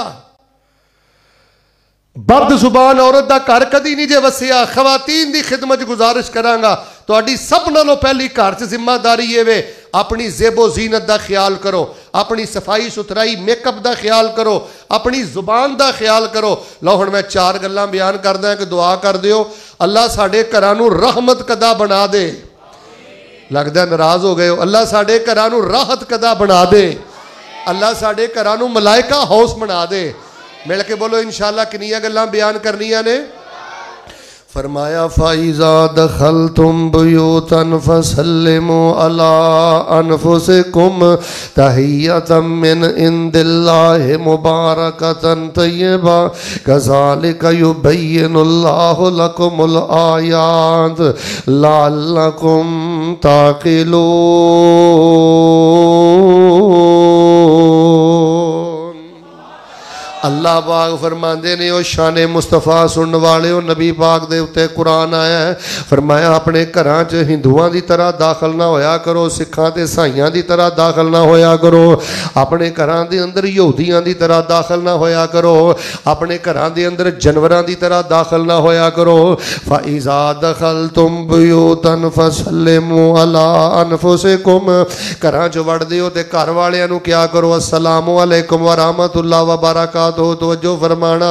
बद जुबान औरत का घर कदी नहीं जे वसिया। खवातीन की खिदमत गुजारिश करांगा, तुहाडी सब नालों पहली घर च जिम्मेदारी ये वे, अपनी ज़ेबो जीनत का ख्याल करो, अपनी सफाई सुथराई मेकअप का ख्याल करो, अपनी जुबान का ख्याल करो। लो हुण मैं 4 गल्लां बयान करदा कि दुआ कर दिओ, अल्लाह साडे घरां नूं रहमत कदा बना दे। लगदा नाराज हो गए हो। अल्लाह साडे घरां नूं राहत कदा बना दे, अल्लाह साडे घरां नूं मलाइका हाउस बना दे। मिल के बोलो इंशाअल्लाह। कितनियां गल्लां बयान करनियां ने? फरमाया फ़ाइज़ा दखलतुम बुयूतन फसल्लिमू अला अनफुसिकुम तहियतम मिन इंदिल्लाहि मुबारकतन तय्यबा कज़ालिका युबय्यिनुल्लाहु लकुमुल आयात लअल्लकुम ताक़िलून। अल्लाह पाक फरमाते ने, ओ शाने मुस्तफा सुनने वाले हो, नबी पाक दे उत्ते कुरान आया है, फरमाया अपने घरां च हिंदुआं दी तरह दाखिल ना होया करो, सिखां ते ईसाइयां दी तरह दाखिल ना होया करो, अपने घरां दे अंदर यहूदियां दी तरह दाखिल ना होया करो, अपने घरां दे अंदर जानवरां दी तरह दाखिल ना होया करो। फ़इज़ा दखलतुम बुयूतन फसल्लिमू अला अनफुसिकुम, घरां च वड़दे हो ते घर वालियां नूं क्या करो, अस्सलामु अलैकुम व रहमतुल्लाह व बरकातहू। तवज्जो फरमाना,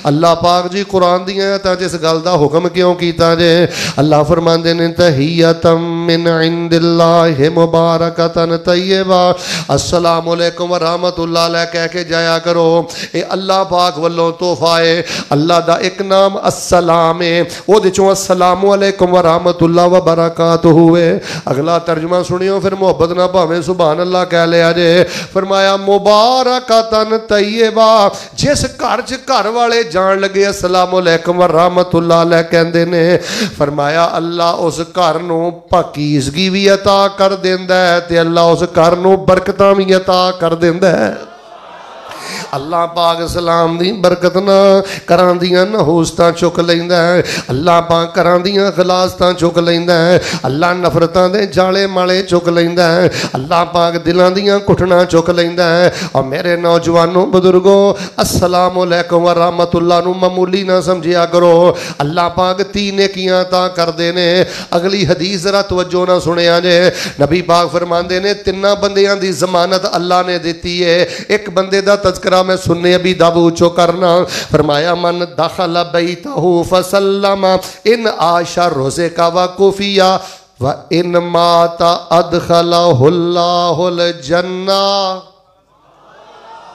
अल्लाह पाक जी कुरान दी आयतां जिस गल दा हुक्म क्यों कीता जे? अल्लाह फरमांदे ने तहियतम मिन इंदिल्लाहि मुबारकतन तय्यबा, अस्सलामु अलैकुम व रहमतुल्लाह लै कह के जाया करो। ये अल्लाह पाक वल्लों तोहफा है। अल्लाह दा एक नाम अस्सलाम है, ओहदे चों अस्सलामु अलैकुम व रहमतुल्लाह व बरकातहू है। अगला तर्जुमा सुनियो, फिर मोहब्बत ना भावें सुभान अल्लाह कह लिया जे। फरमाया मुबारकतन तय्यबा, जिस घर च घर वाले जान लगे अस्सलाम अलैकुम व रहमतुल्लाह अलैह कहंदे ने, फरमाया अल्लाह उस घर नूं पाकीज़गी भी अता कर देंदा है ते अल्लाह उस घर नूं बरकतां भी अता कर देंदा है। अल्लाह पाक सलाम दी बरकत ना घरां दियां नहूसतां चुक लैंदा है, अल्लाह पाक घरां दियां खलासतां चुक लैंदा है, अल्लाह नफरतां दे जाले माले चुक लैंदा है, अल्लाह पाक दिलां दियां घुटना चुक लैंदा है। और मेरे नौजवानों बुजुर्गो, अस्सलामु अलैकुम व रहमतुल्लाह नूं मामूली ना समझिया करो। अल्लाह पाक 3 नेकियां ता करदे ने। अगली हदीस जरा तवज्जो ना सुनिया जे। नबी पाक फरमांदे ने 3 बंदियां दी जमानत अल्लाह ने दिती है। एक बंदे दा तज़किरा मैं सुनने अभी दाबू चो करना, फरमाया मन दखल बैतहू फसल्लम इन आशा रोज़े का वकुफिया व इन माता अदखलहुल्लाहुल जन्ना।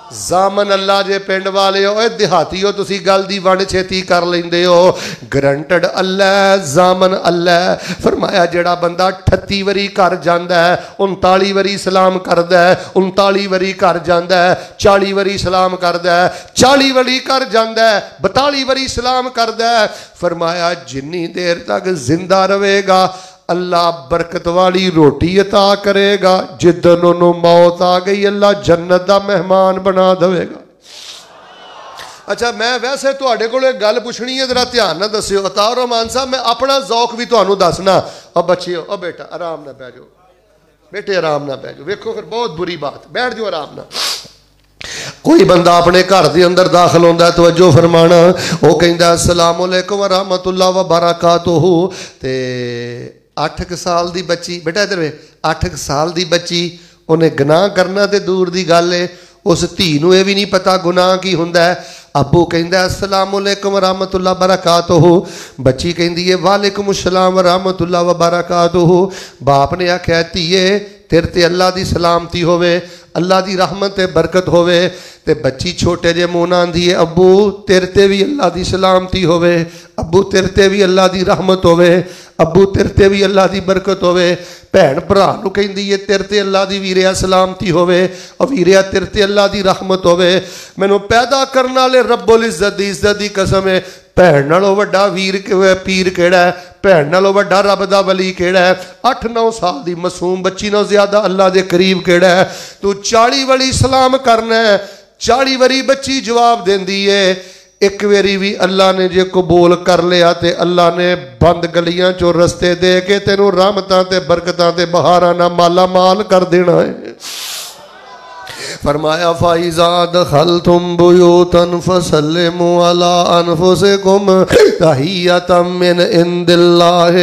जामन अल्लाह जे पिंड वाले हो, देहाती हो, तुसी गल दी वंड छेती कर लेंदे हो। ग्रंटड अल्लाह, जामन अल्लाह। फरमाया जेड़ा बंदा 38 वरी घर जांदा है, 39 वरी सलाम करदा है, 39 वरी घर जांदा है, 40 वरी सलाम करदा है, 40 वरी घर जांदा है, 42 वरी सलाम करदा है। फरमाया जिन्नी देर तक जिंदा रहेगा अल्लाह बरकत वाली रोटी अता करेगा, जिदन उन्हों मौत आ गई अल्लाह जन्नत का मेहमान बना देगा। अच्छा, मैं वैसे तुहाडे कोल एक गल पुछनी है, जरा ध्यान ना दस्सिओ। अतार रहमान साहब, मैं अपना ज़ौक भी तुहानू दसना। अब बच्चिओ, अब बेटा आराम ना बह जाओ, बेटे आराम ना बह जाओ। वेखो फिर बहुत बुरी बात, बैठ जाओ आराम ना। कोई बंदा अपने घर के अंदर दाखिल होंदा, तवज्जो फरमाना, वो कहंदा अस्सलाम वालेकुम व रहमतुल्लाह व बरकातहू। ते 8 साल की बच्ची, बेटा इधर वे, 8 साल की बच्ची, उन्हें गुनाह करना तो दूर की गल है, उस धी नूं ये भी नहीं पता गुनाह की हुंदा है। अबू कहंदा अस्सलाम वालेकुम रहमतुल्लाह बरकातहू, बच्ची कहंदी है वालेकुम अस्सलाम रहमतुल्लाह बरकातहू। बाप ने आख्या धीए तेरे ते अल्लाह की सलामती होवे, अल्लाह की रहमत बरकत होवे। ते बच्ची छोटे जे मुँह नाल आंदी है अबू तेरे ते भी अल्लाह की सलामती होवे, अबू तेरे ते भी अल्लाह की रहमत होवे, अबू तेरे ते भी अल्लाह की बरकत होवे। भैन भरा नूं कहंदी है तेरे ते अल्लाह की वीरिया सलामती होवे, और वीरिया तेरे ते अल्लाह की रहमत होवे। मैनूं पैदा करने वाले रब्बुल इज्जत दी कसम है, भैन नालों वड्डा वीर पीर केड़ा है, भैन नालों वड्डा रब दा वली केड़ा है। 8-9 साल की मासूम बच्ची नालों ज्यादा अल्लाह के करीब केड़ा है। तू 40 वाली सलाम करना है, 40 वारी बच्ची जवाब देंदी है। एक बारी भी अल्लाह ने जे कबूल कर लिया तो अल्लाह ने बंद गलियां चो रस्ते दे के तेनों रहमतां ते बरकतां ते बहारां नाल माला माल कर देना है। فرمایا فَإِذَا دَخَلْتُمْ بُيُوتًا فَسَلِّمُوا عَلَىٰ أَنفُسِكُمْ تَحِيَّةً مِّنْ عِندِ اللَّهِ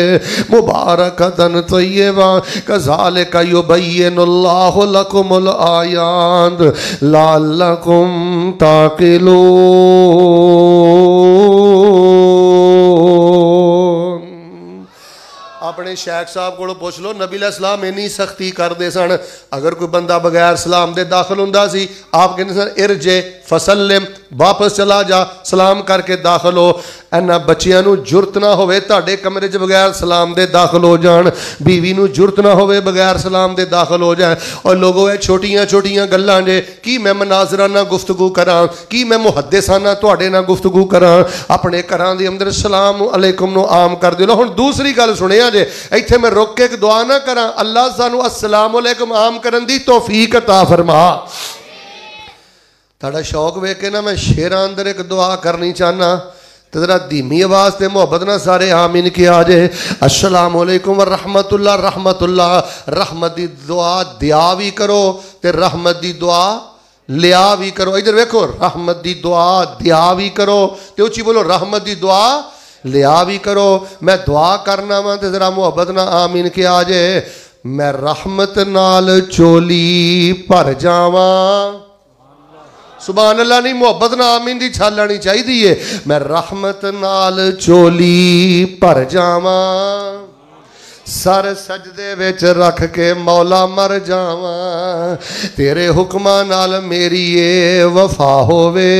مُبَارَكَةً طَيِّبَةً كَذَلِكَ يُبَيِّنُ اللَّهُ لَكُمُ الْآيَاتِ لَعَلَّكُمْ تَعْقِلُونَ۔ اپنے شیخ صاحب کو پوچھ لو، نبی علیہ السلام اینی سختی کر دے سن، اگر کوئی بندہ بغیر سلام دے داخل ہوندا سی آپ کہندے سن ارجع فسلم، واپس چلا جا سلام کر کے داخل ہو۔ اینا بچیاں نو جرت نہ ہوئے تاڑے کمرے چ بغیر سلام دے داخل ہو جان، بیوی نو جرت نہ ہوئے بغیر سلام دے داخل ہو جائیں۔ اور لوگوں اے چھوٹیاں چھوٹیاں گلاں جے کی میں مناظرانہ گفتگو کراں، کی میں محدثانہ تواڈے نال گفتگو کراں، اپنے گھراں دے اندر السلام علیکم نو عام کر دے لو۔ ہن دوسری گل سنیا جے، ایتھے میں روک کے ایک دعا نہ کراں، اللہ سانو السلام علیکم عام کرن دی توفیق عطا فرما۔ تھوڑا شوق ویکھ کے نا میں شیراں اندر ایک دعا کرنی چاہنا، تو ذرا دھیمی آواز تے محبت نہ سارے آمین کیا جے۔ السلام علیکم ورحمت اللہ، رحمت اللہ، رحمت دی دعا دیا بھی کرو تے رحمت دی دعا لیا بھی کرو۔ ادھر ویکھو، رحمت دی دعا دیا بھی کرو تے اچھی بولو رحمت دی دعا لیا بھی کرو۔ میں دعا کرنا وا تے ذرا محبت نہ آمین کیا جے۔ میں رحمت نال چولی بھر جاواں، سبحان اللہ نہیں، محبت نہ آمین دی چھالانی چاہی دیئے۔ میں رحمت نال چولی بھر جاواں، سر سجدے وچ رکھ کے مولا مر جاواں، تیرے حکماں نال میری اے وفا ہووے،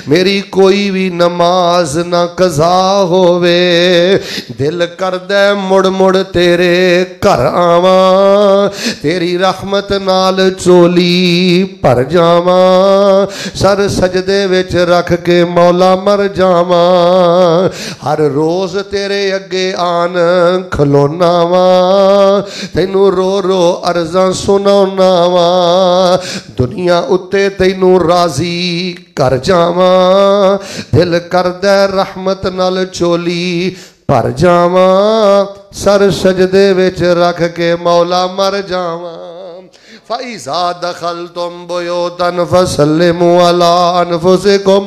میری کوئی بھی نماز نہ قضا ہووے، دل کردے مڑ مڑ تیرے گھر آواں، تیری رحمت نال چولی بھر جاواں، سر سجدے وچ رکھ کے مولا مر جاواں، ہر روز تیرے اگے آن کھلو تینوں رو رو عرضاں سناونا وا، دنیا اتے تینوں راضی کر جاواں، دل کردے رحمت نال چولی بھر جاواں، سر سجدے وچ رکھ کے مولا مر جاواں۔ فَإِذَا دَخَلْتُمْ بُيُوتًا فَسَلِّمُوا عَلَىٰ أَنفُسِكُمْ۔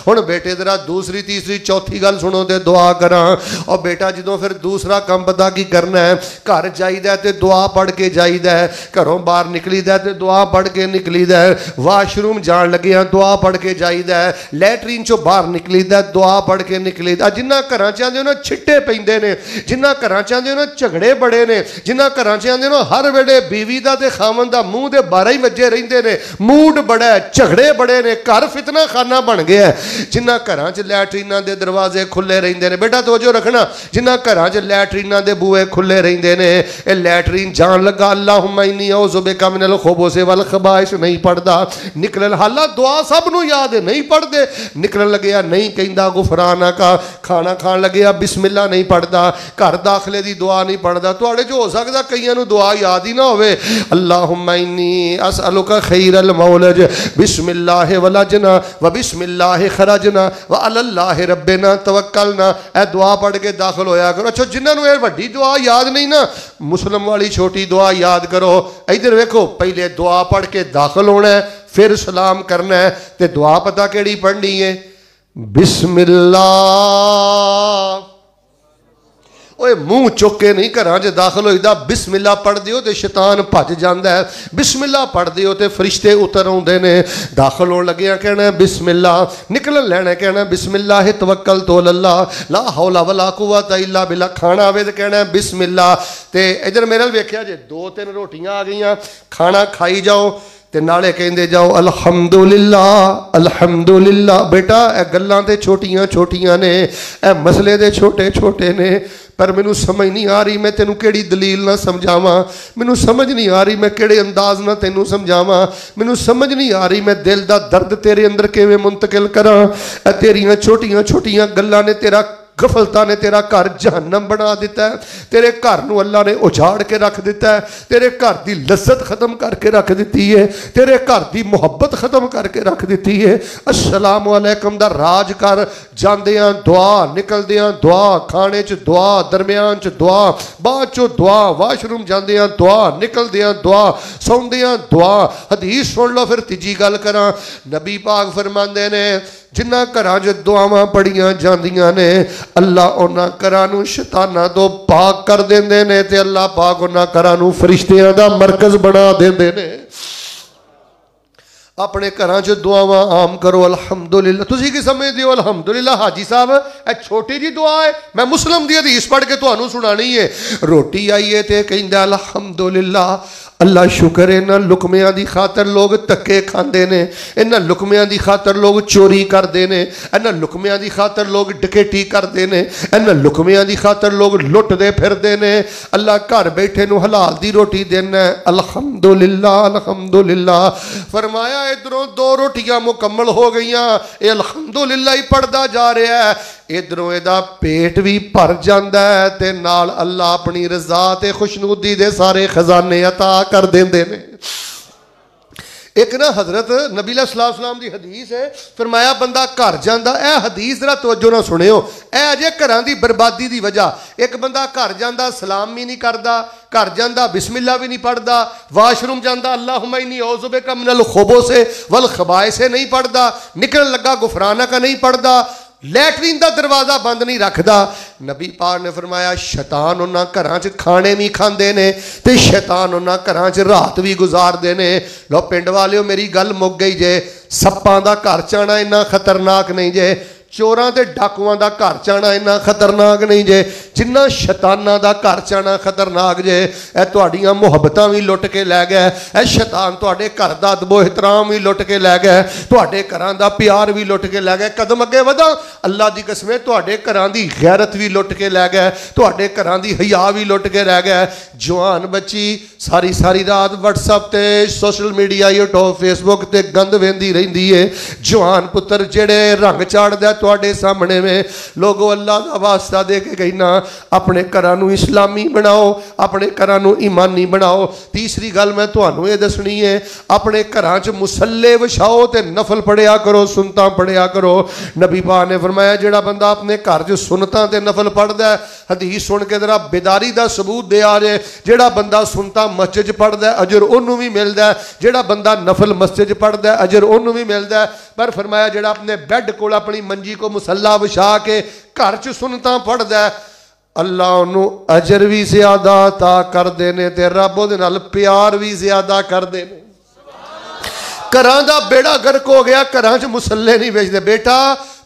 ہن بیٹے ذرا دوسری تیسری چوتھی گل سنو تے دعا کراں۔ اور بیٹا جدوں پھر دوسرا کام پتہ کی کرنا ہے، گھر جائیدا تے دعا پڑھ کے جائیدا ہے، گھروں باہر نکلیدا تے دعا پڑھ کے نکلیدا ہے، واش روم جان لگیاں دعا پڑھ کے جائیدا ہے، لیٹرین چوں باہر نکلیدا دعا پڑھ کے نکلیدا۔ جنہاں گھراں چ آندے نا چھٹے پیندے نے، جنہاں گھراں چ آندے نا جھگڑے بڑے نے، جنہاں گھراں چ آندے نا ہر ویلے بیوی دا تے خاوند دا منہ دے 12 ہی وجے رہندے نے، موڈ بڑا ہے، جھگڑے بڑے نے، گھر فتنہ خانہ بن گیا ہے۔ جنہاں گھراں چ لیٹریناں دے دروازے کھلے رہندے نے، بیٹا توجہ رکھنا، جنہاں گھراں چ لیٹریناں دے بوئے کھلے رہندے نے، اے لیٹرین جان لگا اللہم انی اعوذ بک من الخبث والخبائث نہیں پڑھدا، نکلن حالات دعا سب نو یاد ہے نہیں پڑھ دے، نکلن لگیا نہیں کہندا غفرانہ کا، کھانا کھان لگیا بسم اللہ نہیں پڑھدا، گھر داخلے دی دعا نہیں پڑھدا۔ تواڈے جو ہو سکدا کئیاں نو دعا یاد ہی نہ ہوئے، اللہم انی اسألک خیر المولج بسم اللہ ولجنا و بسم اللہ خرجنا و علی اللہ ربنا توکلنا، اے دعا پڑھ کے داخل ہویا کرو۔ اچھا جنہاں نو اے وڈی دعا یاد نہیں نا، مسلم والی چھوٹی دعا یاد کرو۔ ادھر ویکھو، پہلے دعا پڑھ کے داخل ہونا ہے، پھر سلام کرنا ہے، تے دعا پتہ کیڑی پڑھنی ہے؟ بسم اللہ۔ اوے منہ چکے نہیں کراں جے داخل ہوئی دا بسم اللہ پڑھ دیو تے شیطان بھج جاندا ہے، بسم اللہ پڑھ دیو تے فرشتے اتر آوندے نے، داخل ہون لگیاں کہنا ہے بسم اللہ، نکلن لینا کہنا ہے بسم اللہ توکلت علی اللہ لا حول ولا قوت الا باللہ، کھانا آوے تے کہنا ہے بسم اللہ۔ تے ادھر میرے نال ویکھیا جے 2-3 روٹیاں آ گئیاں، کھانا کھائی جاؤ تے نالے کہندے جاؤ الحمدللہ الحمدللہ۔ بیٹا اے گلاں تے چھوٹیاں چھوٹیاں نے، اے مسئلے دے چھوٹے چھوٹے نے، پر مینوں سمجھ نہیں آ رہی میں تینوں کیڑی دلیل نہ سمجھاواں، مینوں سمجھ نہیں آ رہی میں کیڑے انداز نہ تینوں سمجھاواں، مینوں سمجھ نہیں آ رہی میں دل دا درد تیرے اندر کیویں منتقل کراں۔ اے تیریاں چھوٹیاں چھوٹیاں گلاں نے تیرا गफलता ने तेरा घर जहन्नम बना दिता है, तेरे घर नूं अल्लाह ने उजाड़ के रख दिता है, तेरे घर की लज्जत खत्म करके रख दी है, तेरे घर की मुहब्बत खत्म करके रख दी है। अस्सलामु अलैकुम दा राज कर जांदियां दुआ, निकलदियां दुआ, खाने च दुआ, दरम्यान च दुआ, बाद चो दुआ, वाशरूम जांदियां दुआ, निकलदियां दुआ, सौंदियां दुआ। हदीस सुन लो। फिर तीजी गल करा, नबी पाक फरमांदे ने जिन्हां घरां च दुआवां पढ़ियां जांदियां ने अल्लाह उन्हां घरां नूं शैतानां तो पाक कर देंदे ने ते अल्लाह पाक उन्हां घरां नूं फरिश्तियां दा मरकज बना देंदे ने। अपने घरां च दुआवां आम करो। अलहमदुलिल्लाह तुसीं की समझदे हो? अलहमदुलिल्लाह हाजी साहब ए छोटी जी दुआ है, मैं मुस्लिम दी हदीस पढ़ के तुहानूं सुनानी है। रोटी आई है ते कहंदा अलहमदुलिल्लाह, अल्लाह शुक्र है। इन्हां लुकमियां दी खातर लोग धक्के खांदे ने, इन्हां लुकमियां दी खातर लोग चोरी करते हैं, इन्हां लुकमियां दी खातर लोग डकैती करते हैं, इन्हां लुकमियां दी खातर लोग लुटते फिरते हैं। अल्लाह घर बैठे नूं हलाल दी रोटी देना। अलहमदुलिल्लाह अलहमदुलिल्लाह। फरमाया इधरों दो रोटियां मुकम्मल हो गई, ये अलहमदुलिल्लाह ही पढ़दा जा रहा है, इधरों इहदा पेट भी भर जाता है ते नाल अल्लाह अपनी रज़ा ते खुशनुदी दे सारे खजाने अता कर देंदे ने। एक ना हजरत नबी सल्लल्लाहु अलैहि वसल्लम की हदीस है, फरमाया बंदा घर जाता, यह हदीस जरा तवज्जो ना सुनियो, यह अजे घरां दी बर्बादी की वजह। एक बंदा घर जाता सलाम भी नहीं करता, घर जाता बिस्मिल्लाह भी नहीं पढ़ता, वाशरूम जाता अल्लाहुम्मा इन्नी औज़ु बिका मिनल खुबूस वल खबाइस नहीं पढ़ता, निकलने लगा गुफरानक नहीं पढ़ता, लैटरीन का दरवाज़ा बंद नहीं रखता। नबी पाक ने फरमाया शैतान उन्हां घरां च खाने नहीं खांदे ने ते शैतान उन्हां घरां च रात भी गुजारदे ने। लो पिंड वालिओ मेरी गल मुक गई जे, सप्पां दा घर च आना इन्ना खतरनाक नहीं जे, चोरां ते डाकुआं दा घर च आना इन्ना खतरनाक नहीं जे जिन्ना शैतानां दा घर च आना खतरनाक जे। ए तुहाडीआं मुहब्बतां भी लुट के लै गया, ए शैतान तुहाडे घर दा अदबो एहतराम भी लुट के लै गया, तुहाडे घरां दा प्यार भी लुट के लै गया। कदम अगे वधा, अल्लाह दी कसम तुहाडे घरां दी गैरत भी लुट के लै गया, तुहाडे घरां दी हया भी लुट के रह गया। जवान बच्ची सारी सारी रात व्हाट्सएप ते सोशल मीडिया यूट्यूब फेसबुक ते गंद वेंदी रहिंदी है। जवान पुत्र जेड़े रंग चाड़दा तुहाडे सामने में, लोगों अल्लाह का वास्ता दे के कहना अपने घरां नूं इस्लामी बनाओ, अपने घरां नूं ईमानी बनाओ। तीसरी गल मैं तुहानूं ये दसनी है, अपने घरां च मुसल्ले विछाओ ते नफल पढ़िया करो, सुनतां पढ़िया करो। नबी पाक ने फरमाया जेड़ा बंदा अपने घर च सुनतां ते नफल पढ़दा है, हदीस सुन के जरा बेदारी का सबूत दे आ जे, जेड़ा बंदा सुनतां मस्जिद च पढ़दा है अजर उन्होंने भी मिलता है, जेड़ा बंदा नफल मस्जिद च पढ़दा है अजर उन्होंने भी मिलता है। पर फरमाया जेड़ा अपने बैड कोल अपनी मंजी को मुसल्ला विछा के घर च सुनतां पढ़दा है, अल्लाह उन्होंने अजर भी ज्यादा अता करदे ने ते रब उहदे नाल प्यार भी ज्यादा करदे ने। घरां दा बेड़ा गर्क हो गया, घरां च मुसल्ले नहीं बेचदे। बेटा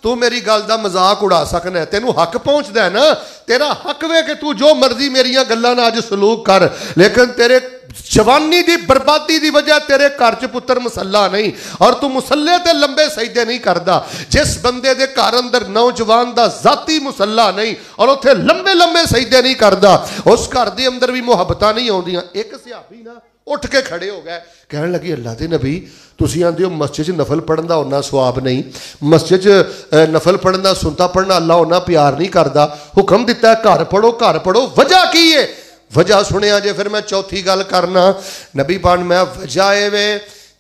तू मेरी गल का मजाक उड़ा सकना है, तेनू हक पहुँचता है ना, तेरा हक वे कि तू जो मर्जी मेरिया गल्लां नाल अज सलूक कर, लेकिन तेरे जवानी की बर्बादी की वजह तेरे घर च पुत्र मुसल्ला नहीं और तू मुसल्ले ते लंबे सजदे नहीं करता। जिस बंदे दे घर अंदर नौजवान दा जाती मुसल्ला नहीं और उत्थे लंबे लंबे सजदे नहीं करता, उस घर दे अंदर भी मुहब्बतां नहीं आउंदियां। एक सहाबी ना उठ के खड़े हो गए, कहने लगे अल्लाह दे नबी तुसीं आंदे हो मस्जिद च नफल पढ़न दा उन्ना सवाब नहीं, मस्जिद च नफल पढ़न दा सुनता पढ़ना अल्लाह उन्ना प्यार नहीं करता, हुक्म दिता है घर पढ़ो घर पढ़ो, वजह की है? वजह सुनिया जे। फिर मैं चौथी गल करना, नबी पाक मैं वजह ए वे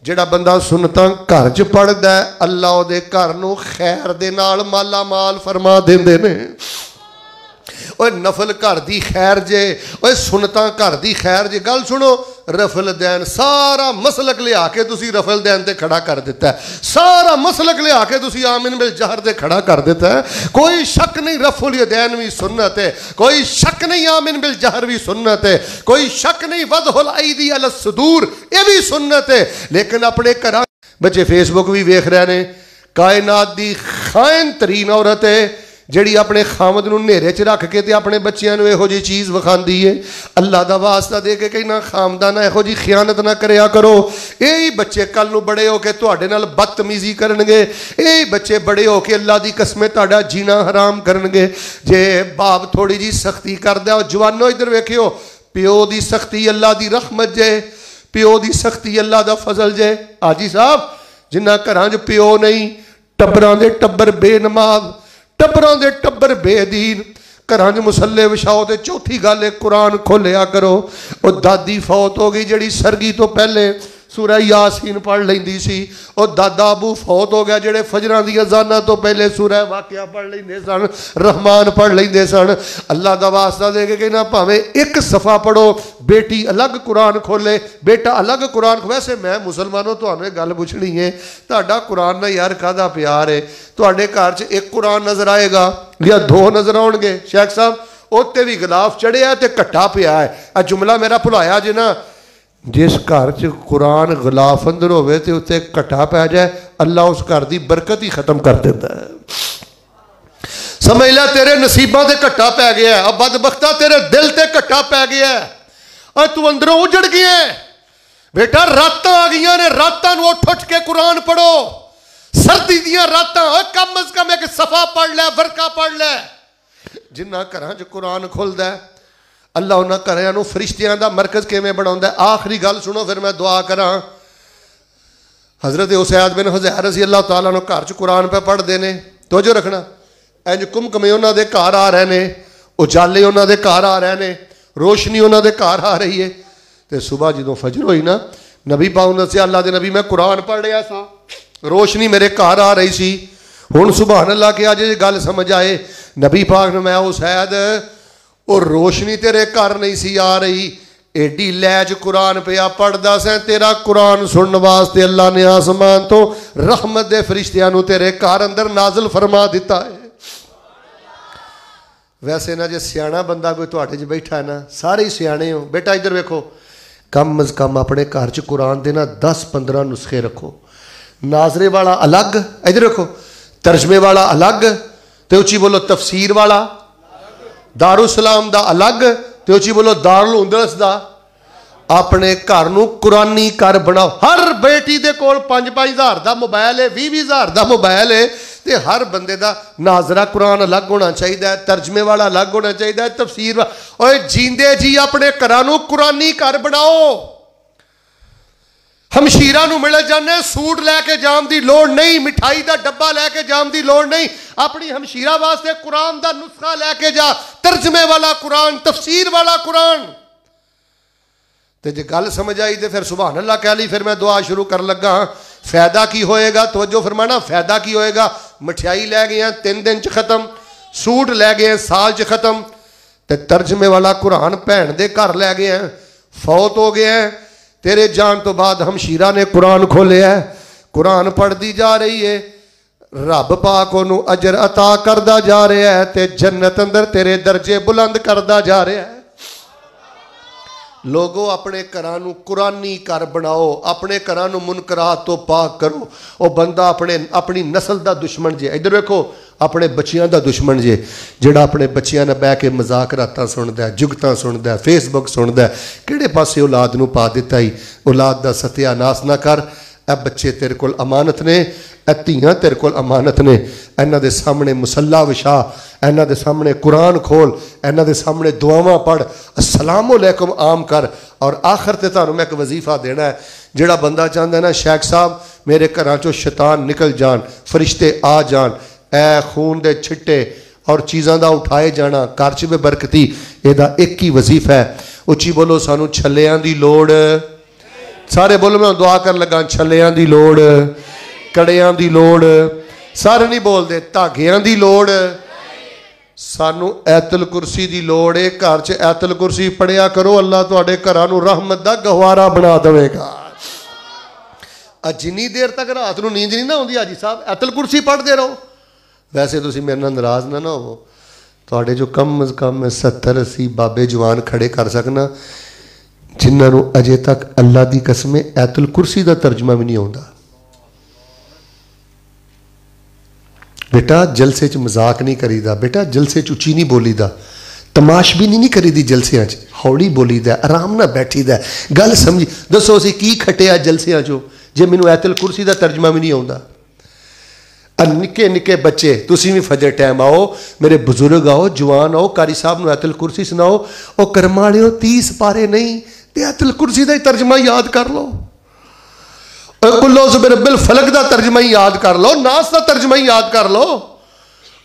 जेड़ा बंदा सुनता घर च पढ़दा है अल्लाह उहदे घर नूं खैर दे नाल माला माल फरमा देंदे ने। ओए नफल घर दी खैर जे, ओए सुनता घर दी खैर जे। गल सुनो, रफल दैन सारा मसलक लिया के तुसी रफल दैन ते खड़ा कर दिता है, सारा मसलक लिया के तुसी आमिन बिल जहर ते खड़ा कर दिता है। कोई शक नहीं रफुल यदैन भी सुन्नत है, कोई शक नहीं आमिन बिल जहर भी सुन्नत है, कोई शक नहीं वदहुल ऐदी अल सुदूर ये भी सुन्नत है। लेकिन अपने घर बच्चे फेसबुक भी वेख रहे ने, कायनात दी खाइन तरीन औरत है जिहड़ी अपने खामद नूं नेरे च रख के ते अपने बच्चियां नूं इहो जी चीज़ विखांदी है। अल्लाह दा वास्ता दे के कहना खामदाना इहो जी खियानत ना करया करो। यही बच्चे कल नूं बड़े हो के तुहाडे नाल बदतमीजी करनगे, यही बच्चे बड़े हो के अल्लाह दी कसमें तुहाडा जीना हराम करनगे। जे बाप थोड़ी जी सख्ती करदा, जवानों इधर वेखियो, प्यो दी सख्ती अल्लाह दी रहमत जे, प्यो दी सख्ती अल्लाह दा फजल जे। हाजी साहब जिन्ना घरां च प्यो नहीं, टब्बरां दे टब्बर बेनमाज, टब्बरां दे टब्बर बेदीन, घरां च मुसल्ले विछाओ। ते चौथी गल है कुरान खोलिया करो। और दादी फौत हो गई जिहड़ी सरगी तो पहले सूरह यासीन पढ़ लेंदी सी। और दादा अबू फौत हो गया जिहड़े फजरां दी अज़ानां तो पहले सूरह वाक़िया पढ़ लेंदे सन, रहमान पढ़ लेंदे सन। अल्लाह दा वास्ता दे के कहना भावें एक सफ़ा पढ़ो, बेटी अलग कुरान खोले, बेटा अलग कुरान। वैसे मैं मुसलमानों तुहानूं गल पुछनी है, तुहाडा कुरान नाल यार काहदा प्यार है? तुहाडे घर च एक कुरान नज़र आएगा या दो नज़र आउणगे? शेख साहब उत्ते भी गिलाफ चढ़िया ते घट्टा पिया है। आ जुमला मेरा भुलाया जे ना, जिस घर च कुरान गिलाफ अंदर होवे ते उत्ते घट्टा पै जाए, अल्लाह उस घर की बरकत ही खत्म कर देता है। समझ लै तेरे नसीबां ते घट्टा पै गया, अब बदबख्ता तेरे दिल ते घट्टा पै गया, और तू अंदरों उजड़ गया है। बेटा रातां आ गई ने, रातां नूं उठ के कुरान पढ़ो। सर्दी दियां रातां कम अज कम एक सफा पढ़ लै, वर्का पढ़ लै। जिन्ना घरां च कुरान खुलदा है, अल्लाह उन्हां घरां नूं फरिश्तियां दा मरकज़ किवें बनाउंदा है। आखिरी गल सुनो फिर मैं दुआ करां। हज़रत उसैद बिन हुज़ैर रज़ी अल्लाह तआला अन्हु घर च कुरान पे पढ़दे ने, तवज्जो रखना। इंज कुमकमे उन्हां दे घर आ रहे ने, उजाले उन्हां दे घर आ रहे ने, रोशनी उन्हां दे घर आ रही है। ते सुबह जदों फजर होई ना, नबी पाक ने दस्सिया अल्लाह दे नबी मैं कुरान पढ़ रहा सा, रोशनी मेरे घर आ रही सी। हुण सुभान अल्लाह के अज गल समझ आए। नबी पाक ने मैं उसैद और रोशनी तेरे घर नहीं सी आ रही, एडी लैज कुरान पिया पढ़दा सैं, तेरा कुरान सुनने वास्ते अल्लाह ने आसमान तो रहमत दे फरिश्तियां नूं तेरे घर अंदर नाज़िल फरमा दिता है। वैसे ना जे सियाणा बंदा कोई तुहाडे च बैठा है ना, सारे ही सियाणे हो। बेटा इधर वेखो, कम अज कम अपने घर च कुरान दे ना 10-15 नुस्खे रखो। नाजरे वाला अलग, इधर रखो, तर्जमे वाला अलग, ते उची बोलो तफसीर वाला, दारुसलाम दा अलग, ते उची बोलो दारुल उंदरस दा। अपने घर नूं कुरानी घर बनाओ। हर बेटी दे कोल 5-5 हज़ार दा मोबाइल है, 20-20 हज़ार दा मोबाइल है, ते हर बंदे दा नाजरा कुरान अलग होना चाहिए, तर्जमे वाला अलग होना चाहिए, तफसीर वाला। ओए जींदे जी अपने घरां नूं कुरानी घर बनाओ। हमशीरा नूं मिल जाने, सूट लैके जाम दी लोड़ नहीं, मिठाई दा डब्बा लैके जाम दी लोड़ नहीं। अपनी हमशीरा वास्ते कुरान दा नुस्खा लैके जा, तर्जमे वाला कुरान, तफसीर वाला कुरान। ते जे गल समझ आई तो फिर सुभान अल्लाह कह ली। फिर मैं दुआ शुरू कर लगा। फायदा की होएगा? तवज्जो फरमाना, फायदा की होएगा? मिठाई लै गए 3 दिन च खत्म, सूट लै गए साल च खत्म, ते तर्जमे वाला कुरान भैन दे घर लै गए, फौत हो गए हैं। तेरे जान तो बाद हमशीरा ने कुरान खोलिया, कुरान पढ़ती जा रही है, रब पाक ओनू अजर अता करदा जा रहा है, ते जन्नत अंदर तेरे दर्जे बुलंद करदा जा रहा है। लोगों अपने घरां नूं कुरानी घर बनाओ, अपने घरां नूं मुनकरात तो पाक करो। वो बंदा अपनी नस्ल का दुश्मन जे, इधर देखो, अपने बच्चियां का दुश्मन जे, जिहड़ा अपने बच्चियां नाल बह के मजाक रातां सुनदा है, जुगतां सुनदा है, फेसबुक सुनदा है, किहड़े पासे औलाद नूं पा दिता ही। औलाद का सत्यानाश ना कर। ए बच्चे तेरे कोल अमानत ने, ए धीआं तेरे कोल अमानत ने। इन्हां दे सामने मुसल्ला विछा, इन्हां दे सामने कुरान खोल, इन्हां दे सामने दुआवां पढ़, अस्सलाम अलैकुम आम कर। और आखिर ते तुहानूं मैं एक वजीफा देना है। जिहड़ा बंदा चाहता है ना शेख साहब मेरे घरां चों शैतान निकल जान, फरिश्ते आ जान, ए खून दे छिट्टे और चीज़ां दा उठाए जाना, घर च भी बरकती, इहदा एक ही वजीफा है। उची बोलो, सानू छल्लियां दी लोड़, सारे बोलो, मैं दुआ कर लगा, छल्लियां दी लोड़, कड़ियां दी लोड़, सारे नहीं बोलते, धागियां दी लोड़, सानू ऐतल कुर्सी दी लोड़ है। घर च ऐतल कुर्सी पढ़िया करो, अल्लाह तुहाडे घरां नूं रहमत दा गहवारा बना देवेगा। जिन्नी देर तक रात नूं नींद नहीं ना आउंदी, हाजी साहब ऐतल कुर्सी पढ़ते रहो। वैसे तुसीं मेरे नाल नाराज़ ना होवो, तुहाडे जो कम अज कम 70-80 बाबे जवान खड़े कर सकना जिन्होंने अजे तक अल्लाह की कसम ऐतल कुर्सी का तर्जमा भी नहीं आता। बेटा जलसे च मजाक नहीं करीदा, बेटा जलसे च उची नहीं बोलीदा, तमाशबीनी नहीं करीदी, जलसियां च हौली बोलीदा, आराम नाल बैठीदा। गल समझी दसो असीं की खटिया जलसियां चो जे मैनूं ऐतल कुर्सी का तर्जमा भी नहीं आता। निक्के निक्के बच्चे, तुसीं भी फजर टाइम आओ, मेरे बुजुर्ग आओ, जवान आओ, कारी साहब नूं ऐतल कुर्सी सुनाओ। ओ करम वालिओ 30 पारे नहीं ते ऐतल कुर्सी का ही तर्जमा याद कर लो, कुल्लो ज़ुबिर बिल फलक का तर्जमा ही याद कर लो, नास का तर्जमा ही याद कर लो।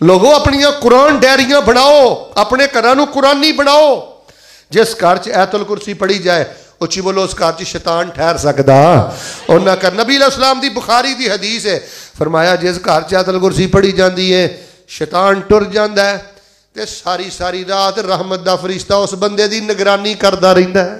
लोगों अपनियां कुरान डायरियां बनाओ, अपने घरां नूं कुरानी बनाओ। जिस घर च ऐतुल कुर्सी पढ़ी जाए, उच्ची बोलो, उस घर च शैतान ठहर सकदा उन्ना कर। नबी अलैहिस्सलाम दी बुखारी दी हदीस है, फरमाया जिस घर च ऐतुल कुर्सी पढ़ी जाती है शैतान टुर जाता है, ते सारी सारी रात रहमत दा फरिश्ता उस बंदे दी निगरानी करता रहिंदा है।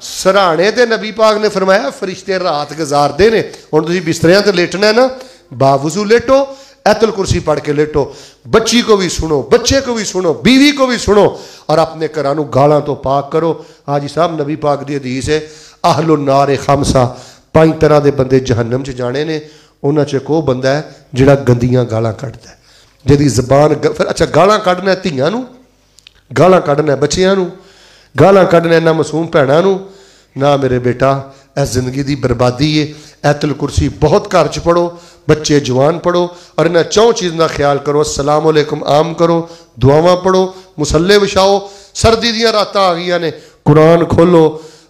सराहने ते नबी पाक ने फरमाया फरिश्ते रात गुजारते ने। हुण तुसीं बिस्तरियां ते लेटना है ना, बावजू लेटो, ऐतुल कुर्सी पढ़ के लेटो। बच्ची को भी सुनो, बच्चे को भी सुनो, बीवी को भी सुनो, और अपने घरां नूं गालां तो पाक करो। हाजी साहब नबी पाक दी हदीस है, अहलुन नार खमसा, 5 तरह के बंदे जहन्नम च जाने ने। उन्हां च एक वो बंदा है जिहड़ा गंदियां गालां कढदा है, जिहदी ज़बान फिर अच्छा गालां कढना है धीआं नूं, गालां कढना है बच्चियां नूं, गालां कढना है ना मासूम भैणां नूं। ना मेरे बेटा, यह जिंदगी की बर्बादी है। ऐतुल कुर्सी बहुत घर च पढ़ो, बच्चे जवान पढ़ो, और इन्हां 4 चीज़ों का ख्याल करो। अस्सलाम अलैकुम आम करो, दुआवां पढ़ो, मुसल्ले विछाओ। सर्दी दियां रातां आ गईयां ने, कुरान खोलो,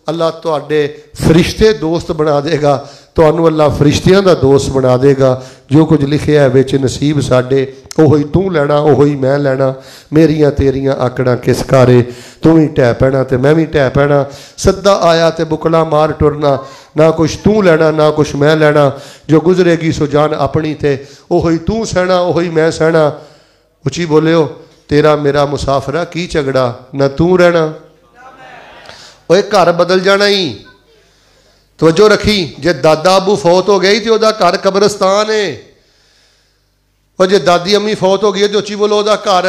अल्लाह तुहाडे फरिश्ते दोस्त बना देगा, तुहानू अल्लाह फरिश्तियां दा दोस्त बना देगा। जो कुछ लिखिया है विच नसीब साडे, ओही तू लैना, ओही मैं लैना। मेरियां तेरियां आकड़ां किस कारे, तू ही ढह पैना ते मैं भी ढह पैना। सद्दा आया ते बुकला मार टुरना, ना कुछ तू लेना ना कुछ मैं लेना। जो गुजरेगी सो जान अपनी थे, ओही तू सहना ओही मैं सहना। उची बोलियो, तेरा मेरा मुसाफरा की झगड़ा, ना तू रहना। ओए घर बदल जाना ही। तवज्जो रखी, जे दादा अबू फौत हो गई तो वह घर कब्रिस्तान है, और जे दादी अम्मी फौत हो गई तो उची बोलो वह घर,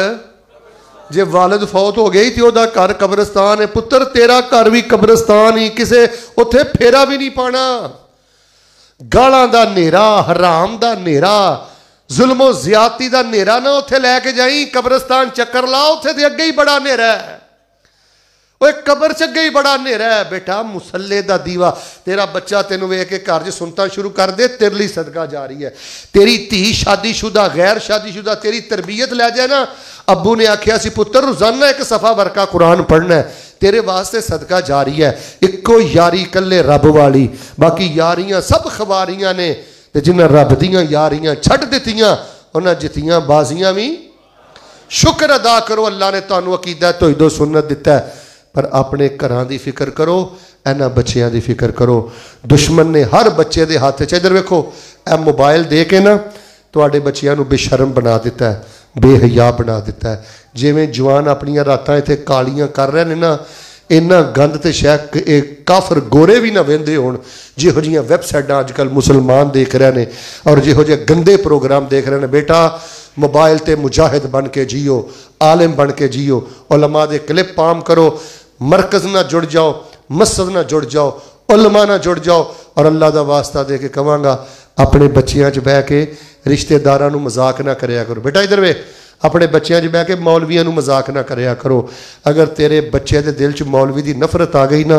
जे वालिद फौत हो गई तो वह घर कब्रिस्तान है। पुत्र तेरा घर भी कब्रिस्तान ही, किसे उत्थे फेरा भी नहीं पाना। गालां दा नेरा, हराम दा नेरा, जुल्मो ज्यादती दा नेरा ना उत्थे लैके जाई। कब्रिस्तान चक्कर ला, उत्थे ते अगे ही बड़ा नेरा है। ओए कबर च अगे ही बड़ा नेरा है बेटा। मुसल्ले दा दीवा, तेरा बच्चा तेन वेख के घर च सुनता शुरू कर दे, तेरे लिए सदका जारी है। तेरी धी शादीशुदा गैर शादीशुदा तेरी तरबियत लै जाए ना, अब्बू ने आख्या सी पुत्र रोजाना एक सफ़ा वर्का कुरान पढ़ना है, तेरे वास्ते सदका जारी है। इक्को यारी कल्ले रब वाली, बाकी यारियां सब खबारियां ने। ते जिन्हां रब दियां यारियां छड्ड दित्तियां, उन्हां जित्तियां बाजियां भी। शुक्र अदा करो, अल्लाह ने तुहानू अकीदा तौहीद सुन्नत दिता है। पर अपने घरां दी फिक्र करो, इन्हां बच्चियां दी फिक्र करो। दुश्मन ने हर बच्चे दे हाथ च, इधर वेखो, ए मोबाइल दे के ना तुहाडे बच्चियां नू बेशर्म बना दिता है, बेहया बना दिता है। जिवें जवान अपनियां रातां इत्थे कालियां कर रहे ने ना, इन्ना गंद ते शायद एक काफर गोरे भी ना वेंदे होण। जिहो जिहियां वैबसाइटां अजकल मुसलमान देख रहे हैं और जिहो जिहे गंदे प्रोग्राम देख रहे हैं। बेटा मोबाइल ते मुजाहिद बन के जियो, आलिम बन के जियो, उलमा दे क्लिप आम करो, मरकज़ ना जुड़ जाओ, मस्जिद ना जुड़ जाओ, उलमा ना जुड़ जाओ। और अल्लाह का वास्ता दे के कहांगा, अपने बच्चियां च बह के रिश्तेदारां नूं मजाक ना करिया करो। बेटा इधर वे, अपने बच्चियां च बह के मौलवियां नूं मजाक ना करिया करो। अगर तेरे बच्चे के दिल च मौलवी की नफरत आ गई ना,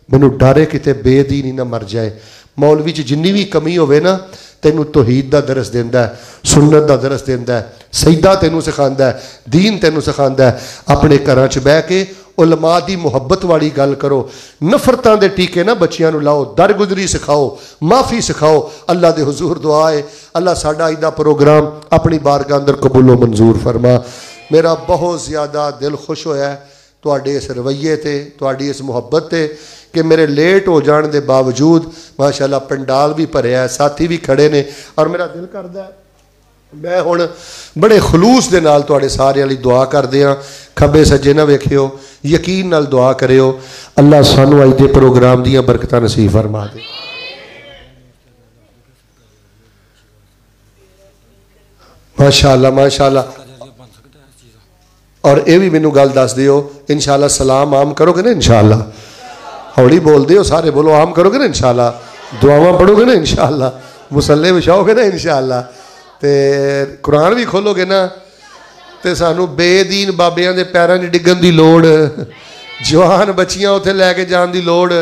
मैनू डरे किते बेदीनी ना मर जाए। मौलवी च जिन्नी भी कमी होवे ना, तेनू तौहीद का दरस देंदा है, सुन्नत का दरस देंदा है, सईदा तेनू सिखांदा है, दीन तेनू सिखांदा है। अपने घरां च बह के उलमा दी मुहब्बत वाली गल करो। नफरतां दे टीके ना बच्चियां नू लाओ, दरगुजरी सिखाओ, माफ़ी सिखाओ। अल्लाह दे हुजूर दुआ है, अल्लाह साडा अज दा प्रोग्राम अपनी बारगाह अंदर कबूलो मंजूर फरमा। मेरा बहुत ज़्यादा दिल खुश होया तुहाडे इस रवैये ते, तुहाडी इस मुहब्बत ते, कि मेरे लेट हो जाने के बावजूद माशाअल्लाह पंडाल भी भरिया है, साथी भी खड़े ने। और मेरा दिल करदा है मैं हुण बड़े खलूस दे नाल तुहाडे सारिआं लई दुआ करदे हां। खब्बे सज्जे ना वेखियो, यकीन नाल दुआ करियो, अल्लाह सानू अज दे प्रोग्राम दीआं बरकतां नसीब फरमा दे। माशाअल्लाह माशाअल्लाह। और ये भी मैनू गल दस दिओ, इंशाअल्लाह सलाम आम करोगे ना, इंशाअल्लाह हौली बोल दिओ, सारे बोलो आम करोगे ना इंशाअल्लाह, दुआवां पढ़ोगे ना इंशाअल्लाह, मुसल्ले विछाओगे ना इंशाअल्लाह, ते कुरान भी खोलोगे ना, ते सानू बेदीन बाबियां दे पैरां 'च डिग्गन दी लोड़, जवान बच्चियां उत्थे लैके जान दी लोड़।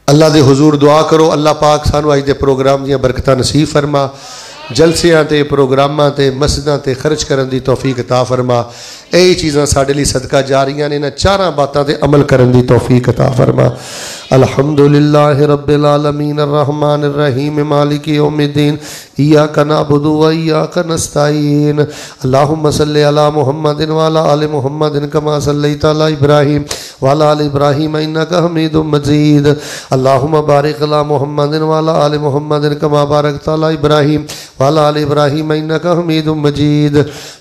अल्लाह दे हुजूर दुआ करो, अल्लाह पाक सानू अज दे प्रोग्राम दीआं बरकतां नसीब फरमा। जलसियां ते प्रोग्रामां ते मस्जिदां ते खर्च करन दी तौफीक अता फरमा। यही चीज़ां साडे लई सदका जारियां ने, इन्हां चारां बातां ते अमल करन दी तौफीक अता फरमा। अल्हम्दुलिल्लाहि रब्बिल आलमीन अर्रहमानिर रहीम मालिकि यौमिद्दीन इय्याका नअबुदु व इय्याका नस्तईन अल्लाहुम्मा सल्लि अला मुहम्मदिन व अला आलि मुहम्मदिन कमा सल्लैता अला इब्राहीम व अला आलि इब्राहीम इन्नका हमीदुम मजीद अल्लाहुम्मा बारिक अला मुहम्मदिन व अला आलि मुहम्मदिन कमा बारकता अला इब्राहीम व अला आलि इब्राहीम इन्नका हमीदुम मजीद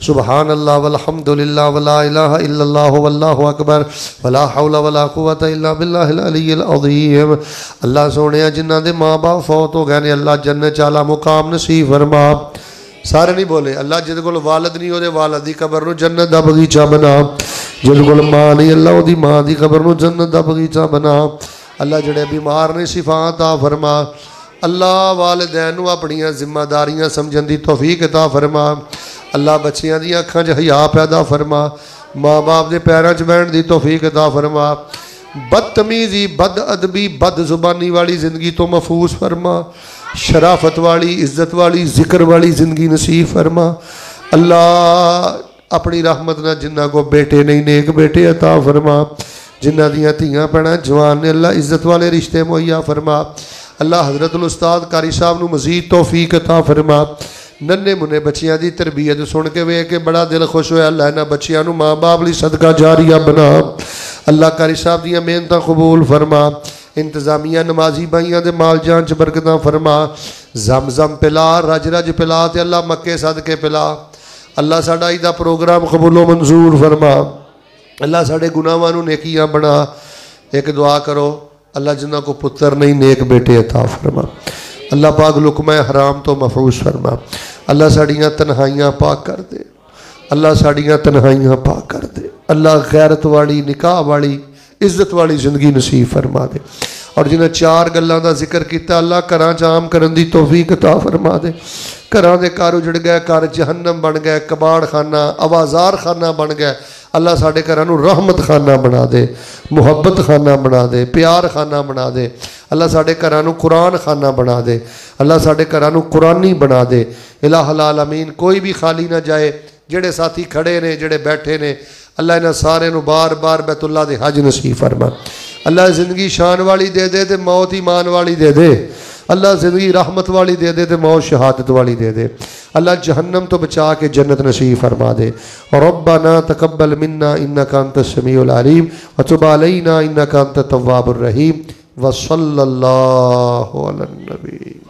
सुबहानल्लाह वल्हम्दुलिल्लाह व ला इलाहा इल्लल्लाह वल्लाहु अकबर व ला हौला व ला कुव्वता इल्ला बिल्लाहिल अलिय्यिल अज़ीम। अल्लाह सोहणिया जिन्हां दे माँ बाप फौत हो गए ने अल्लाह जन्नत वाला मुकाम नसीब फरमा। सारे नहीं बोले अल्लाह जिद कोल वालद नहीं ओदे वालद दी कबर नूं जन्नत दा बगीचा बना, जिद कोल मां नहीं अल्लाह ओदी मां दी कबर नूं जन्नत दा बगीचा बना। अल्लाह जिहड़े बीमार ने शिफा अता फरमा। अल्लाह वालिदैन नूं अपनियां जिम्मेदारियां समझण दी तौफीक अता फरमा। अल्लाह बच्चियां दी अखां 'च हया पैदा फरमा, माँ बाप दे पैरां 'च बैठण दी तौफीक अता फरमा। बदतमीजी बद अदबी बद जुबानी वाली ज़िंदगी तो महफूज फरमा। शराफत वाली इज़्ज़त वाली ज़िक्र वाली ज़िंदगी नसीब फरमा। अल्लाह अपनी रहमत ना जिन्ना को बेटे नहीं नेक बेटे अता फरमा। जिन्ना दियां धीआं भैणां जवान ने अल्लाह इज़्ज़त वाले रिश्ते मुहैया फरमा। अल्लाह हज़रतुल उस्ताद कारी साहब नूं मज़ीद तौफीक अता फरमा। नन्हे मुन्ने बच्चियां दी तरबियत सुन के वेख के बड़ा दिल खुश होया। अल्लाह इन्हां बच्चियां नूं माँ बाप लई सदका जारिया बना। अल्लाह कारी साहब दियां मेहनतां कबूल फरमा। इंतजामिया नमाजी भाइयों दे माल जान च बरकतां फरमा। जम जम पिला रज रज पिला ते अल्लाह मक्के सदके पिला। अल्लाह साडा इहदा प्रोग्राम कबूलो मंजूर फरमा। अल्लाह साडे गुनाहां नूं नेकियां बना। एक दुआ करो अल्लाह जिन्हां को पुत्र नहीं नेक बेटे अता फरमा। अल्लाह पाक लुकमा हराम तो महफूज फरमा। अल्लाह साड़ियाँ तन्हाइयाँ पाक कर दे। अल्लाह साड़ियाँ तन्हाइयाँ पाक कर दे। अल्लाह गैरत वाली निकाह वाली इज्जत वाली जिंदगी नसीब फरमा दे। और जिन्हें चार गल्लां दा जिक्र किया अल्लाह घरां च आम करन दी तौफीक अता फरमा दे। घरां दे घर उजड़ गए, घर जहन्नम बन गए, कबाड़ खाना आवाज़ार खाना बन गए। अल्लाह साडे घरां नूं रहमत खाना बना दे, मुहब्बत खाना बना दे, प्यार खाना बना दे। अल्लाह साडे घरां नूं कुरान खाना बना दे। अल्लाह साडे घरां नूं कुरानी बना दे। इलाहुल आलमीन कोई भी खाली ना जाए। जेड़े साथी खड़े ने जेड़े बैठे ने अल्लाह इन्हां सारे नूं बार बार बैतुल्लाह दे हज नसीब फरमा। अल्लाह जिंदगी शान वाली दे दे ते मौत ईमान वाली दे दे। अल्लाह जिंदगी रहमत वाली दे दे ते मौत शहादत वाली दे दे। अल्लाह जहन्नम तो बचा के जन्नत नसीब फरमा दे। रब्बना तकब्बल मिन्ना इन्नका अंतस समीउल अलीम व तुब अलैना इन्नका अंतत तव्वाबुर रहीम व सल्लल्लाहु अला नबी।